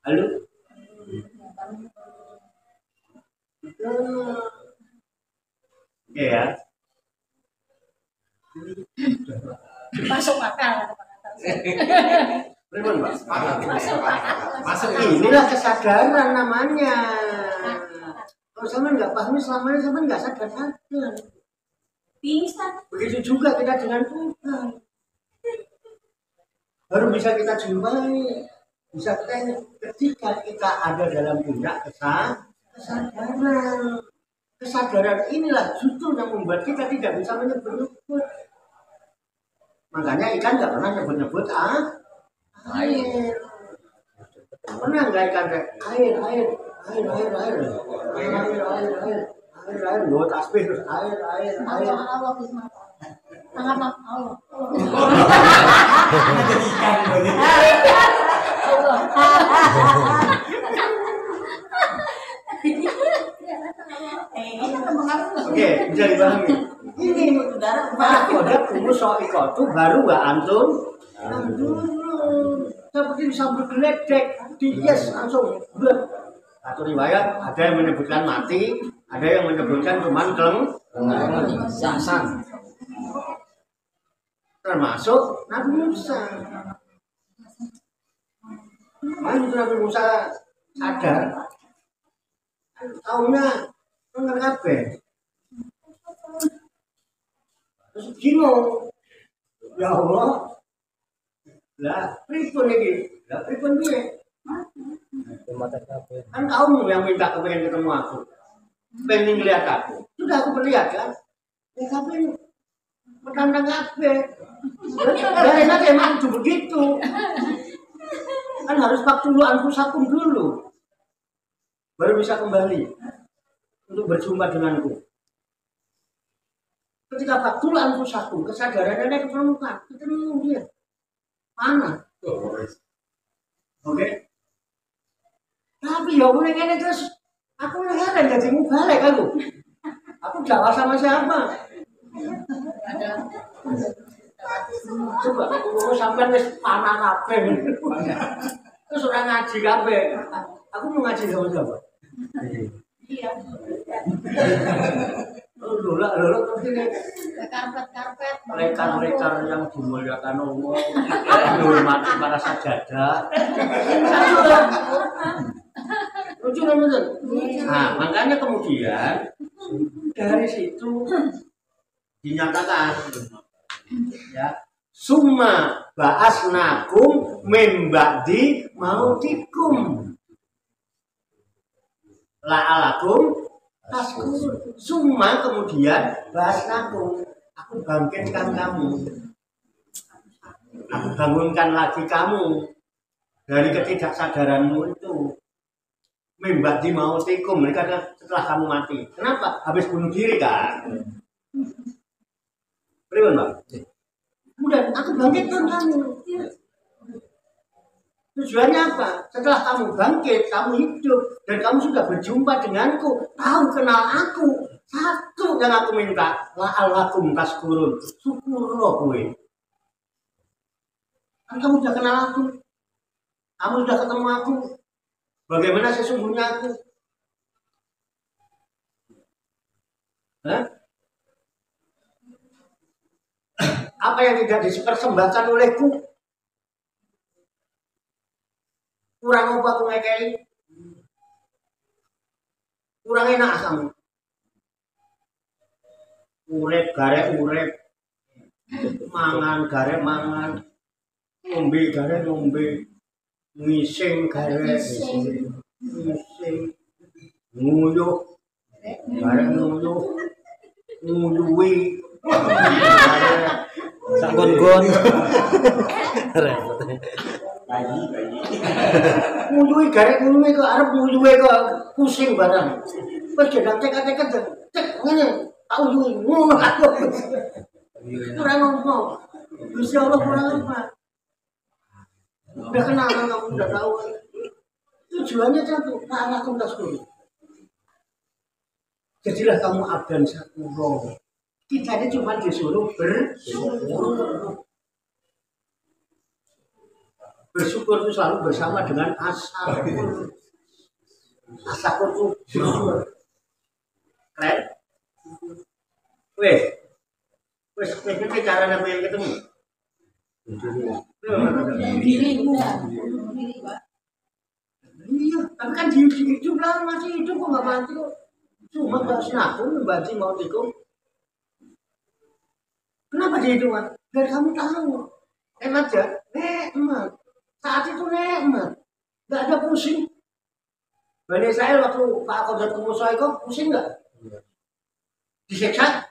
Halo? Oke ya. Masuk akal. Masuk. Inilah kesadaran namanya. Kalau sama nggak pahami selamanya sama nggak sadar. Bisa. Begitu juga kita dengan Tuhan. Baru bisa kita jumpai. Bisa kita ketika kita ada dalam puncak kesadaran. Kesadaran inilah justru yang membuat kita tidak bisa menyebut-nyebut. Makanya ikan nggak pernah nyebut-nyebut air. Pernah nggak ikan air, buat tasbih terus air. Allah. Sangat Allah. Oke, bisa dipahami. Ini kode rumus soal itu baru nggak antum seperti bisa bergeledek di yes langsung. Satu riwayat ada yang menyebutkan mati, ada yang menyebutkan cuman Sang. termasuk Nabi Musa. Nabi Musa sadar, tahunya bener kabeh. Terus bingung, ya Allah, lah pripun iki? Lah pripun piye? Kan kamu yang minta kepengen ketemu aku, pengen lihat aku. Sudah aku perlihatkan, ya tapi menantang kabeh. Dari nanti emang begitu. Kan harus waktu dulu anfusakum dulu, baru bisa kembali untuk berjumpa denganku. Ketika faktul anfusakum, kesadarannya naik ke permukaan, ketemu dia. Mana? Oke. Tapi ya boleh ngene terus, aku heran jadi balik aku. Aku jawab sama siapa? Coba aku sampai wis panah kabeh. Terus orang ngaji kabeh. Aku mau ngaji sama siapa? Iya. Lho ini Karpet. mereka yang dimuliakan Allah, dihormati para sajadah. Lucu kan betul? Nah, makanya kemudian dari situ dinyatakan ya, summa ba'asnakum min ba'di mautikum la'alakum taskur. Summa kemudian ba'asnakum, aku bangkitkan kamu, aku bangunkan lagi kamu dari ketidaksadaranmu itu. Min ba'di mautikum, mereka setelah kamu mati. Kenapa? Habis bunuh diri kan? Bagaimana, Mbak? Kemudian aku bangkitkan kamu. Tujuannya apa? Setelah kamu bangkit, kamu hidup, dan kamu sudah berjumpa denganku, tahu kenal aku. Satu yang aku minta, la'allakum tashkurun. Syukurlah gue. Kan kamu sudah kenal aku. Kamu sudah ketemu aku. Bagaimana sesungguhnya aku? Hah? Apa yang tidak dipersembahkan olehku? Kurang apa aku ngekei? Kurang enak kamu. Urep garek urep, mangan garek mangan, ngombe garek ngombe, ngising garek ngising, nguyuh garek nguyuh, nguyuhi Sak gon-gon. nguyuhi garek nguyuhi kok arep nguyuhi kok pusing barang. Wis jedang cek-cek cek ngene. Tahu juga ngono aku. Kurang ngomong. Insya Allah kurang apa? Udah kenal kan kamu udah tahu. Tujuannya satu, aku udah sekolah. Jadilah kamu abdan syukur. Kita ini cuma disuruh bersyukur. Bersyukur itu selalu bersama dengan asakur. Asakur itu syukur. Keren? Wes itu cara apa yang ketemu? Iya, tapi kan hidup lah masih hidup kok nggak mati kok. Cuma nggak senakun membagi mau tikung. Kenapa dia itu kan? Biar kamu tahu. Enak aja, nikmat. Saat itu nikmat, nggak ada pusing. Bani Israel waktu Pak Kodat ketemu saya kok pusing nggak? Diseksa?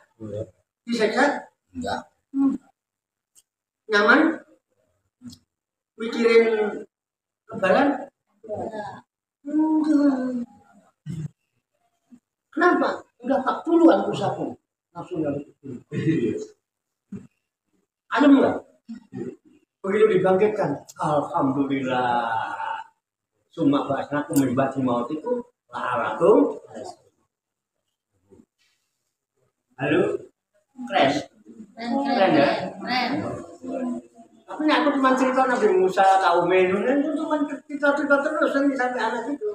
Diseksa? Enggak. Nyaman? Mikirin lebaran? Enggak. Kenapa? Udah 40-an usahaku. Langsung dari itu. Adem enggak? Begitu dibangkitkan. Alhamdulillah. Summa ba'asnakum min ba'di mautikum la'alakum. Halo, keren ya? Tapi aku cuma cerita Nabi Musa, kaum Nun, itu cuma cerita terus sampai anak itu.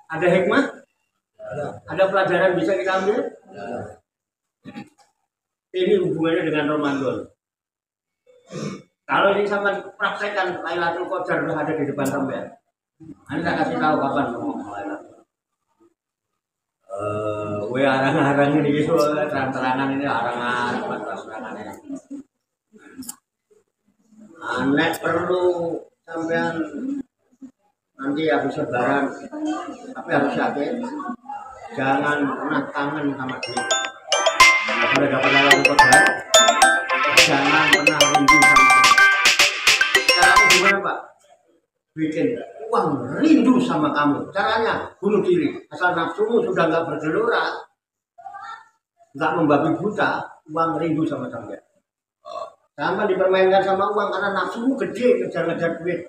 Ada hikmah? Ada pelajaran bisa kita ambil? Ini hubungannya dengan Ramadan. Kalau ini sama praktekkan Lailatul Qadar udah ada di depan sampean. Nanti saya kasih tahu kapan ngomong Lailatul. Arang-arang ini gitu, terang-terangan ini arangan, terang-terangan ini. Anak perlu sampean nanti habis lebaran, tapi harus yakin, jangan pernah kangen sama duit. Kalau dapat Lailatul Qadar, jangan pernah rindu sama duit. Caranya gimana Pak? Bikin uang rindu sama kamu. Caranya bunuh diri. Asal nafsumu sudah nggak bergelora, nggak membabi buta, uang rindu sama sampean. Sama dipermainkan sama uang karena nafsumu gede ngejar-ngejar duit.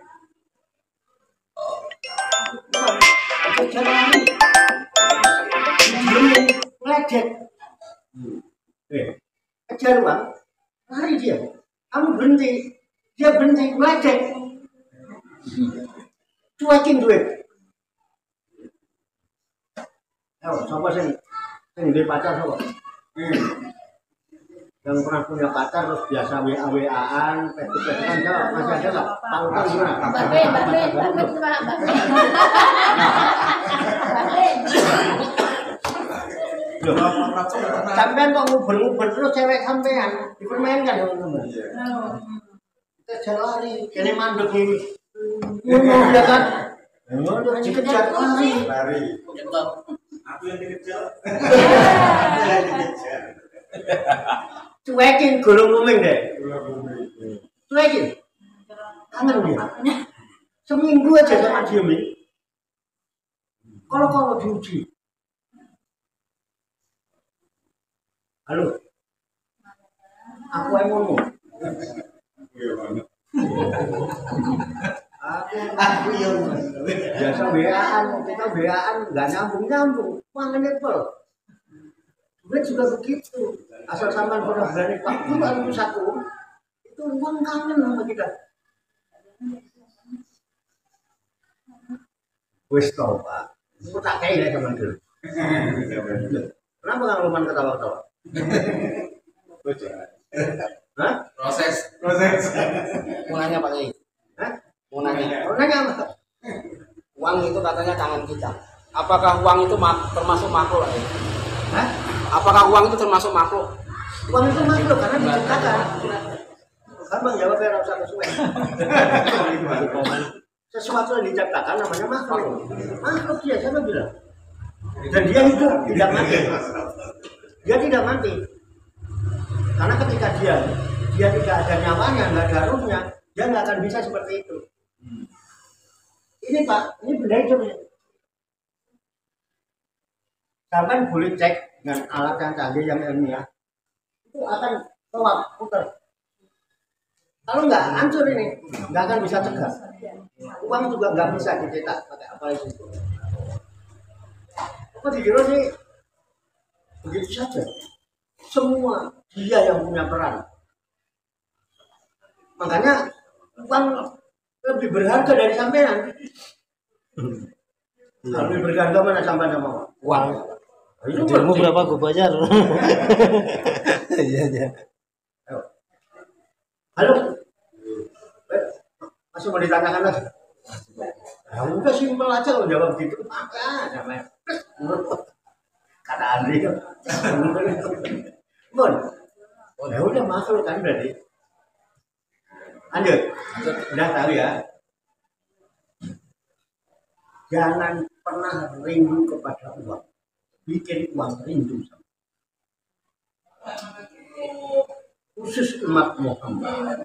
Kejar lari, didiemin, ngeledek. Kejar uang, lari dia. Kamu berhenti, dia berhenti, ngeledek. Cuekin duit. Ayo, siapa sih? Yang di pacar siapa? Yang pernah punya pacar terus biasa WA-WA-an, Facebook-an, masih ada nggak? Tahu kan gimana? Sampean kok ngubur-ngubur terus cewek sampean dipermainkan teman-teman. Kita jalan lari, kene mandek ini. Ngomong ya kan? Dikejar lari. Aku yang dikejar. Cuekin gulung kuming deh. Cuekin. Kangen dia. Seminggu aja sama dia mi. Kalau diuji. Halo. Aku yang ngomong. Aku yang biasa WA-an, kita WA-an nggak nyambung. Uangnya pel. Gue juga begitu. Asal sampai pernah berani waktu aku satu, itu uang kangen sama kita. Wes tau Pak, aku tak kayak sama dulu. Kenapa nggak lumayan ketawa-ketawa? Hah? Proses. Mau nanya Pak Kiai. Hah? Mau nanya. Mau nanya apa? Uang itu katanya tangan kita. Apakah uang itu termasuk makhluk? Hah? Apakah uang itu termasuk makhluk? Uang itu makhluk karena diciptakan. Abang jawab ya usah kesuwen. Sesuatu yang diciptakan namanya makhluk. Makhluk dia siapa bilang? Dan dia hidup tidak mati. Dia tidak mati. Karena ketika dia tidak ada nyawanya, nggak ada ruhnya, dia nggak akan bisa seperti itu. Ini Pak, ini benda hidup. Kalian boleh cek dengan alat yang canggih yang ilmiah, itu akan putar. Kalau nggak hancur ini, nggak akan bisa tegak. Uang juga nggak bisa dicetak pakai apa itu. Apa dikira sih? Begitu saja. Semua dia yang punya peran. Makanya uang lebih berharga dari sampean. Lebih berharga mana sampean sama Uang. Itu Ilmu berapa gue bayar? Iya. Halo. Masih mau ditanyakan lagi? Ya udah simpel aja kalau jawab gitu. Maka namanya. Kata Andri kan. Bon. Ya udah masuk kan berarti. Lanjut. Udah tahu ya. Jangan pernah rindu kepada uang. Bikin uang rindu sama. Khusus umat Muhammad.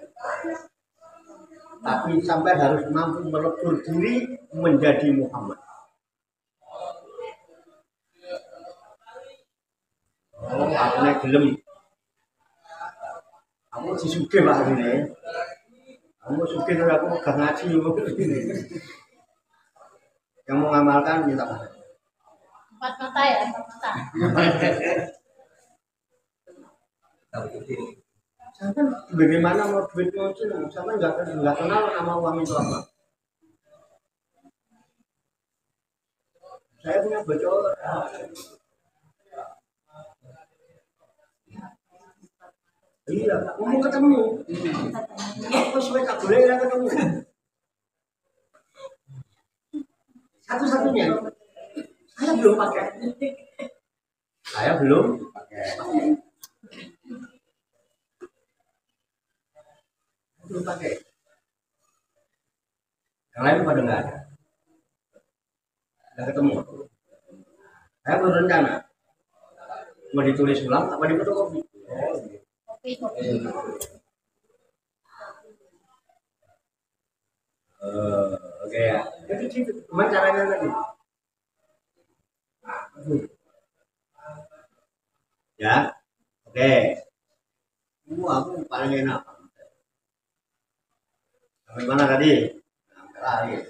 Tapi sampai harus mampu melebur diri menjadi Muhammad. Oh, aku naik gelem. Aku si suge Pak ini. Kamu suge terus aku gak ngaji ini. Yang mau ngamalkan minta apa? 4 mata ya, 4 mata. Sampai bagaimana mau duit ngocil? Sampai nggak kenal nama uang itu apa? Saya punya bocor. Iya, mau ketemu. Aku supaya tak boleh ketemu. Satu-satunya. Saya belum pakai. Belum pakai. Yang lain pada nggak ada. Nggak ketemu. Saya berencana mau ditulis ulang apa difotokopi. Oke ya. Jadi gitu. Gimana caranya tadi? Ya, oke. Aku paling enak. Sampai mana tadi? Terakhir.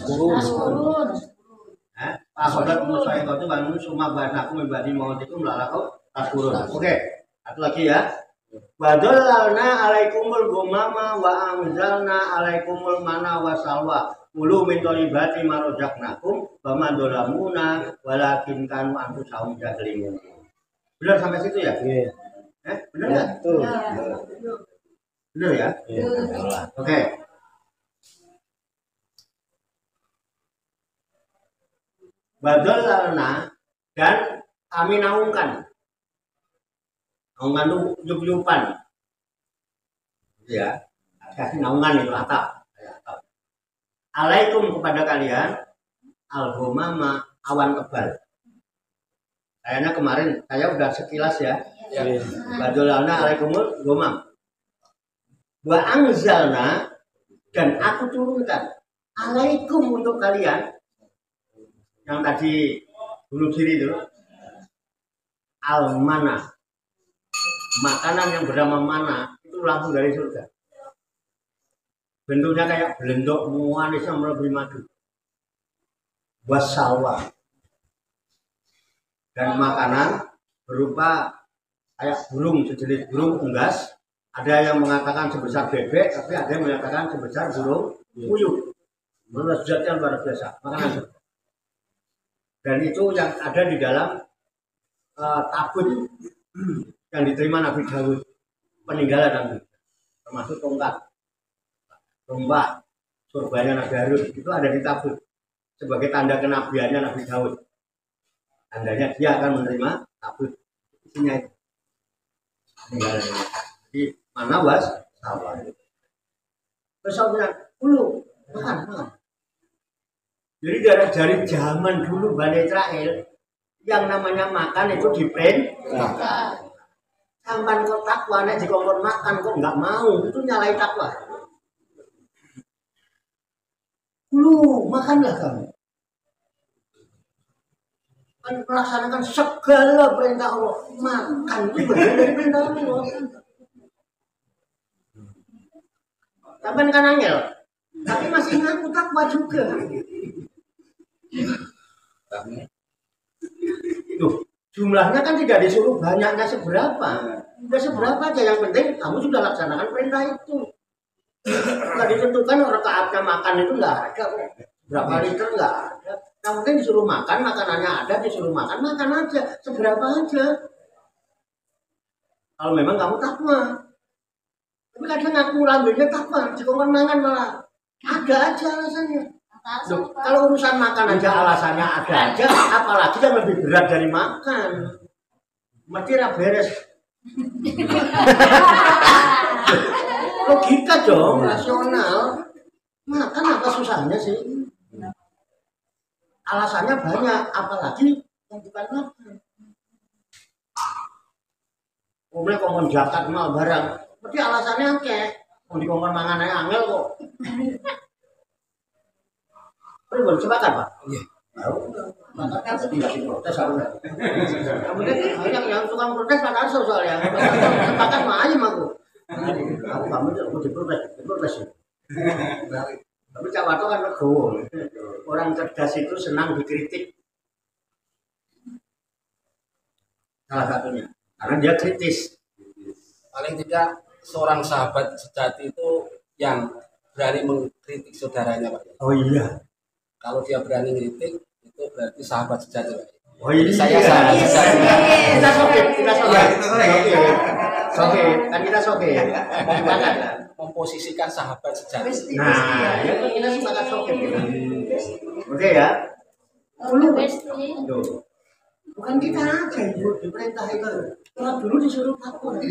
Turun. Pak Sodat Musa itu bangun semua bahasa aku membadi mau itu melalui turun. Oke. Satu lagi ya. Wadollalna alaikumul gumama wa anzalna alaikumul mana wa salwa. Mulu min tholibati marozaqnakum wa ma dolamuna walakin kanu anfusahum yadlimun. Benar sampai situ ya? Iya. Benar enggak? Betul. Benar ya? Iya. Oke. Badollalna dan kami naungkan. Naungan itu yup-yupan. Ya. Kasih naungan itu atap. Alaikum kepada kalian al-ghamama awan tebal. Kayaknya kemarin saya udah sekilas ya. Badollalna alaikumul ghamam. Wa anzalna dan aku turunkan alaikum untuk kalian yang tadi bunuh diri itu al-mana makanan yang bernama mana itu langsung dari surga. Bentuknya kayak belendok, manisnya melebihi madu. Wasalwa. Dan makanan berupa kayak burung, sejenis burung unggas. Ada yang mengatakan sebesar bebek, tapi ada yang mengatakan sebesar burung puyuh. Menurut zat yang luar biasa, makanan surga. Dan itu yang ada di dalam tabut yang diterima Nabi Daud, peninggalan Nabi, termasuk tongkat, tombak, surganya Nabi Harun, itu ada di tabut sebagai tanda kenabiannya Nabi Daud. Tandanya dia akan menerima tabut, isinya itu peninggalan. Di mana was? Sawah. Terus saya bilang, makan. Jadi dari zaman dulu Bani Israel yang namanya makan itu diperintah. Sampai kok takwa, nek dikongkon makan kok nggak mau, itu nyalain takwa. Makanlah kamu. Kan melaksanakan segala perintah Allah. Makan itu bagian dari perintah Allah. Sampai kan angel, tapi masih ngaku takwa juga. Tuh, jumlahnya kan tidak disuruh banyaknya seberapa. Udah seberapa aja, yang penting kamu sudah laksanakan perintah itu. Nggak ditentukan rakaatnya makan itu nggak ada, berapa liter nggak ada. Yang penting disuruh makan, makanannya ada, disuruh makan aja, seberapa aja. Kalau memang kamu takwa. Tapi kadang aku lambungnya takwa, dikongkon mangan malah ada aja alasannya. Loh, kalau urusan makan aja alasannya ada aja, apalagi yang lebih berat dari makan. Mesti beres. Logika dong, rasional. Makan apa susahnya sih? Alasannya banyak, apalagi yang bukan makan. Kemudian kongkon zakat mal barang, mesti alasannya kayak mau dikongkon mangan aja angel kok. Belum sepakat Pak? Iya. Protes harusnya. Kemudian banyak yang tukang protes Pak Arso soalnya. Sepakat mah aja aku. Kamu mau diprotes. Tapi Cak Wato kan legowo. Orang cerdas itu senang dikritik. Salah satunya, karena dia kritis. Paling tidak seorang sahabat sejati itu yang berani mengkritik saudaranya, Pak. Oh iya. Kalau dia berani kritik, itu berarti sahabat sejati, Pak. Oh iya. Saya sahabat sejati. Kita soke. Kan kita soke. Memposisikan sahabat sejati. Nah, ya kita sepakat soke. Oke ya. Tuh. Bukan kita aja ibu diperintah itu. Kalau dulu disuruh takwa.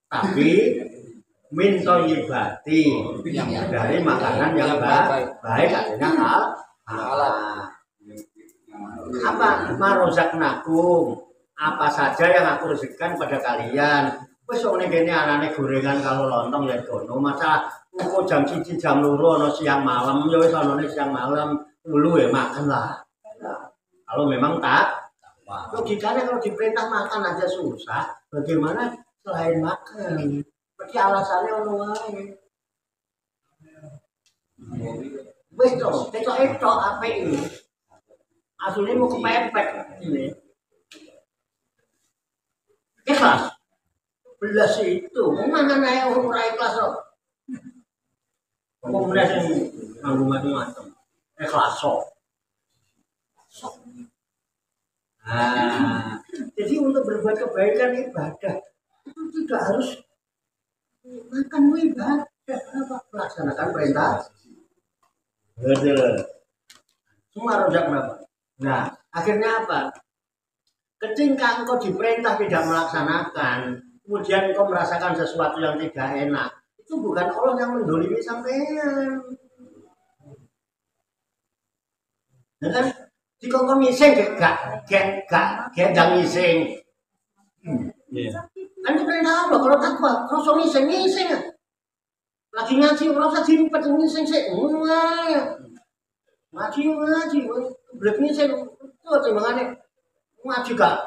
Tapi min thayyibati dari makanan yang baik artinya halal. Apa marozaknakum, apa saja yang aku rezekikan pada kalian. Wis wong ngene anane gorengan kalau lontong ya kono. Masa uko jam 1 jam 2 ono siang malam ya wis onone siang malam dulu ya makan lah. Kalau memang tak logikanya kalau diperintah makan aja susah, bagaimana selain makan? Berarti alasannya ono wae. Wis to, itu apa ini? Aslinya mau kepepet ini. Ikhlas. Belas itu, mana naik ora ikhlas kok. Kok belas ini nganggo macam-macam. Ikhlas kok. Nah, jadi untuk berbuat kebaikan ibadah itu tidak harus makan ibadah, melaksanakan perintah. Betul. Semua rojak berapa? Nah, akhirnya apa? Ketika engkau diperintah tidak melaksanakan, kemudian engkau merasakan sesuatu yang tidak enak, itu bukan Allah yang mendolimi sampean. Ya kan? Dikongkon ngising gak ndang ngising. Kan itu perintah Allah, kalau takwa, kalau ngising. Lagi ngaji, kalau usah dirupet ngising sih. Ngaji, berat ngising. Itu timbangannya. Ngaji gak?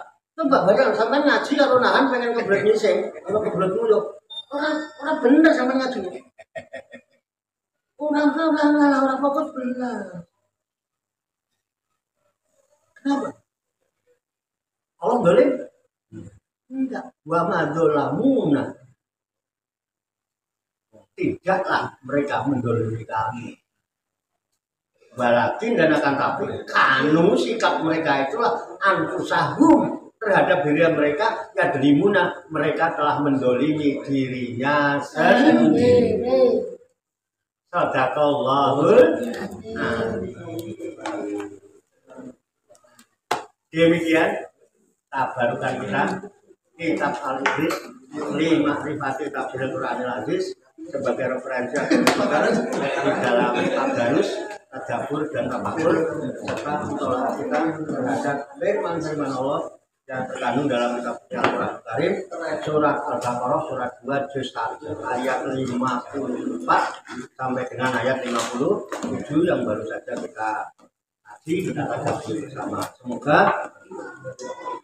Coba bayang sampai ngaji karo nahan pengen kebelet ngising, kalau kebelet mulu. Orang bener sampai ngaji. Orang fokus bener. Kenapa? Allah boleh? Enggak. Wa madzolamuna. Tidaklah mereka mendolimi kami. Walakin dan akan tapi kanu sikap mereka itulah anfusahum terhadap diri mereka ya delimuna, mereka telah mendolimi dirinya sendiri. Sadaqallahul demikian tabarukan kita kitab Al-Aziz li ma'rifati tafsir Al-Qur'anil Aziz sebagai referensi di dalam tadarus, tadabbur dan tafakur serta mutola'ah kita terhadap firman Allah yang terkandung dalam kitab Al-Qur'an Karim surat Al-Baqarah surat 2 juz 1 ayat 54 sampai dengan ayat 57 yang baru saja kita tadabbur bersama. Semoga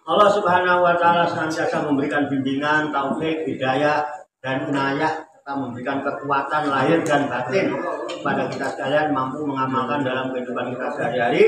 Allah Subhanahu wa taala senantiasa memberikan bimbingan, taufik, hidayah dan inayah serta memberikan kekuatan lahir dan batin kepada kita sekalian mampu mengamalkan dalam kehidupan kita sehari-hari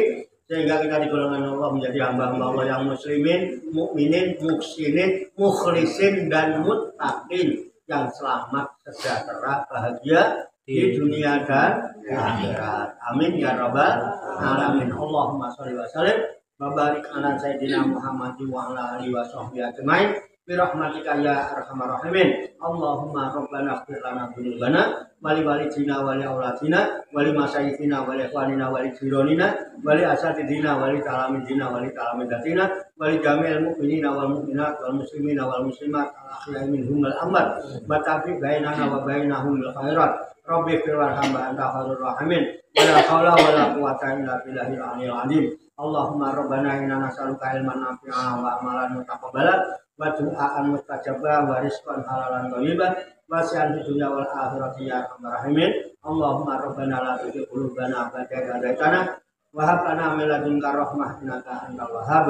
sehingga kita digolongkan Allah menjadi hamba-hamba Allah yang muslimin, mukminin, muhsinin, mukhlisin dan muttaqin yang selamat, sejahtera, bahagia di dunia dan di akhirat. Amin ya rabbal alamin. Allahumma sholli wa sallim wa barik ala sayyidina Muhammad wa ala alihi wa sahbihi ajmain bi rahmatika ya arhamar rahimin. Allahumma rabbana ighfir lana dzunubana wa li walidina wa li auladina wa li masyayikhina wa li ikhwanina wa li jironina wa li asatidina wa li talamidina wa li talamidatina wa li jami'il mu'minina wal mu'minat wal muslimina wal muslimat al-ahya'i minhum wal amwat wa tafi bainana wa bainahum bil khairat. Rabbi firwarham wa anta khairur rahimin. Wa la haula wa la quwwata illa billahil aliyyil azim. Allahumma rabbana inna nas'aluka ilman nafi'an wa amalan mutaqabbalan wa du'aan mustajabah wa rizqan halalan thayyiban wa sa'an dunya wal akhirati ya arhamar rahimin. Allahumma rabbana la tuzigh qulubana ba'da idh hadaytana wa hab lana min ladunka rahmah innaka antal wahhab.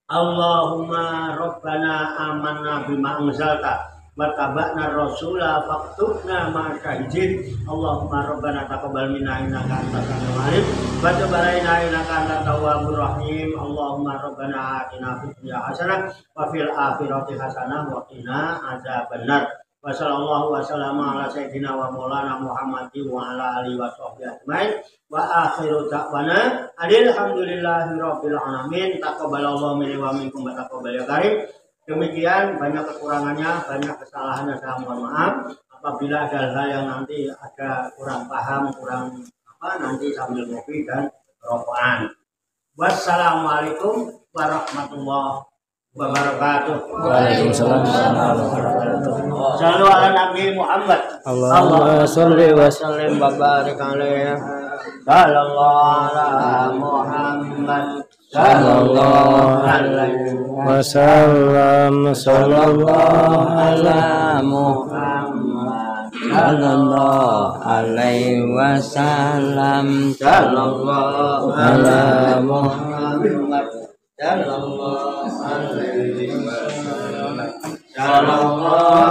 Allahumma rabbana amanna bima anzalta wa taba'na rasula faktubna ma'asyahidin. Allahumma rabbana taqabbal minna innaka antas samiul alim wa tub alaina innaka antat tawwabur rahim. Allahumma rabbana atina fid dunya hasanah wa fil akhirati hasanah wa qina adzabannar. Wa sallallahu wa sallama ala sayyidina wa maulana Muhammadin wa ala alihi wa sahbihi ajmain. Wa akhiru da'wana alhamdulillahi rabbil alamin. Taqabbalallahu minni wa minkum wa taqabbal ya karim. Demikian, banyak kekurangannya, banyak kesalahannya, saya mohon maaf. Apabila ada hal yang nanti ada kurang paham, kurang nanti sambil ngopi dan rokokan. Wassalamualaikum warahmatullahi wabarakatuh. Waalaikumsalam warahmatullahi wabarakatuh. Shallu ala Nabi Muhammad. Allahumma sholli wa sallim wa barik alaihi. Sallallahu ala Muhammad. Sallallahu alaihi wasallam. Sallallahu ala Muhammad. Sallallahu alaihi wasallam. Sallallahu ala Muhammad. Sallallahu alaihi wasallam. Sallallahu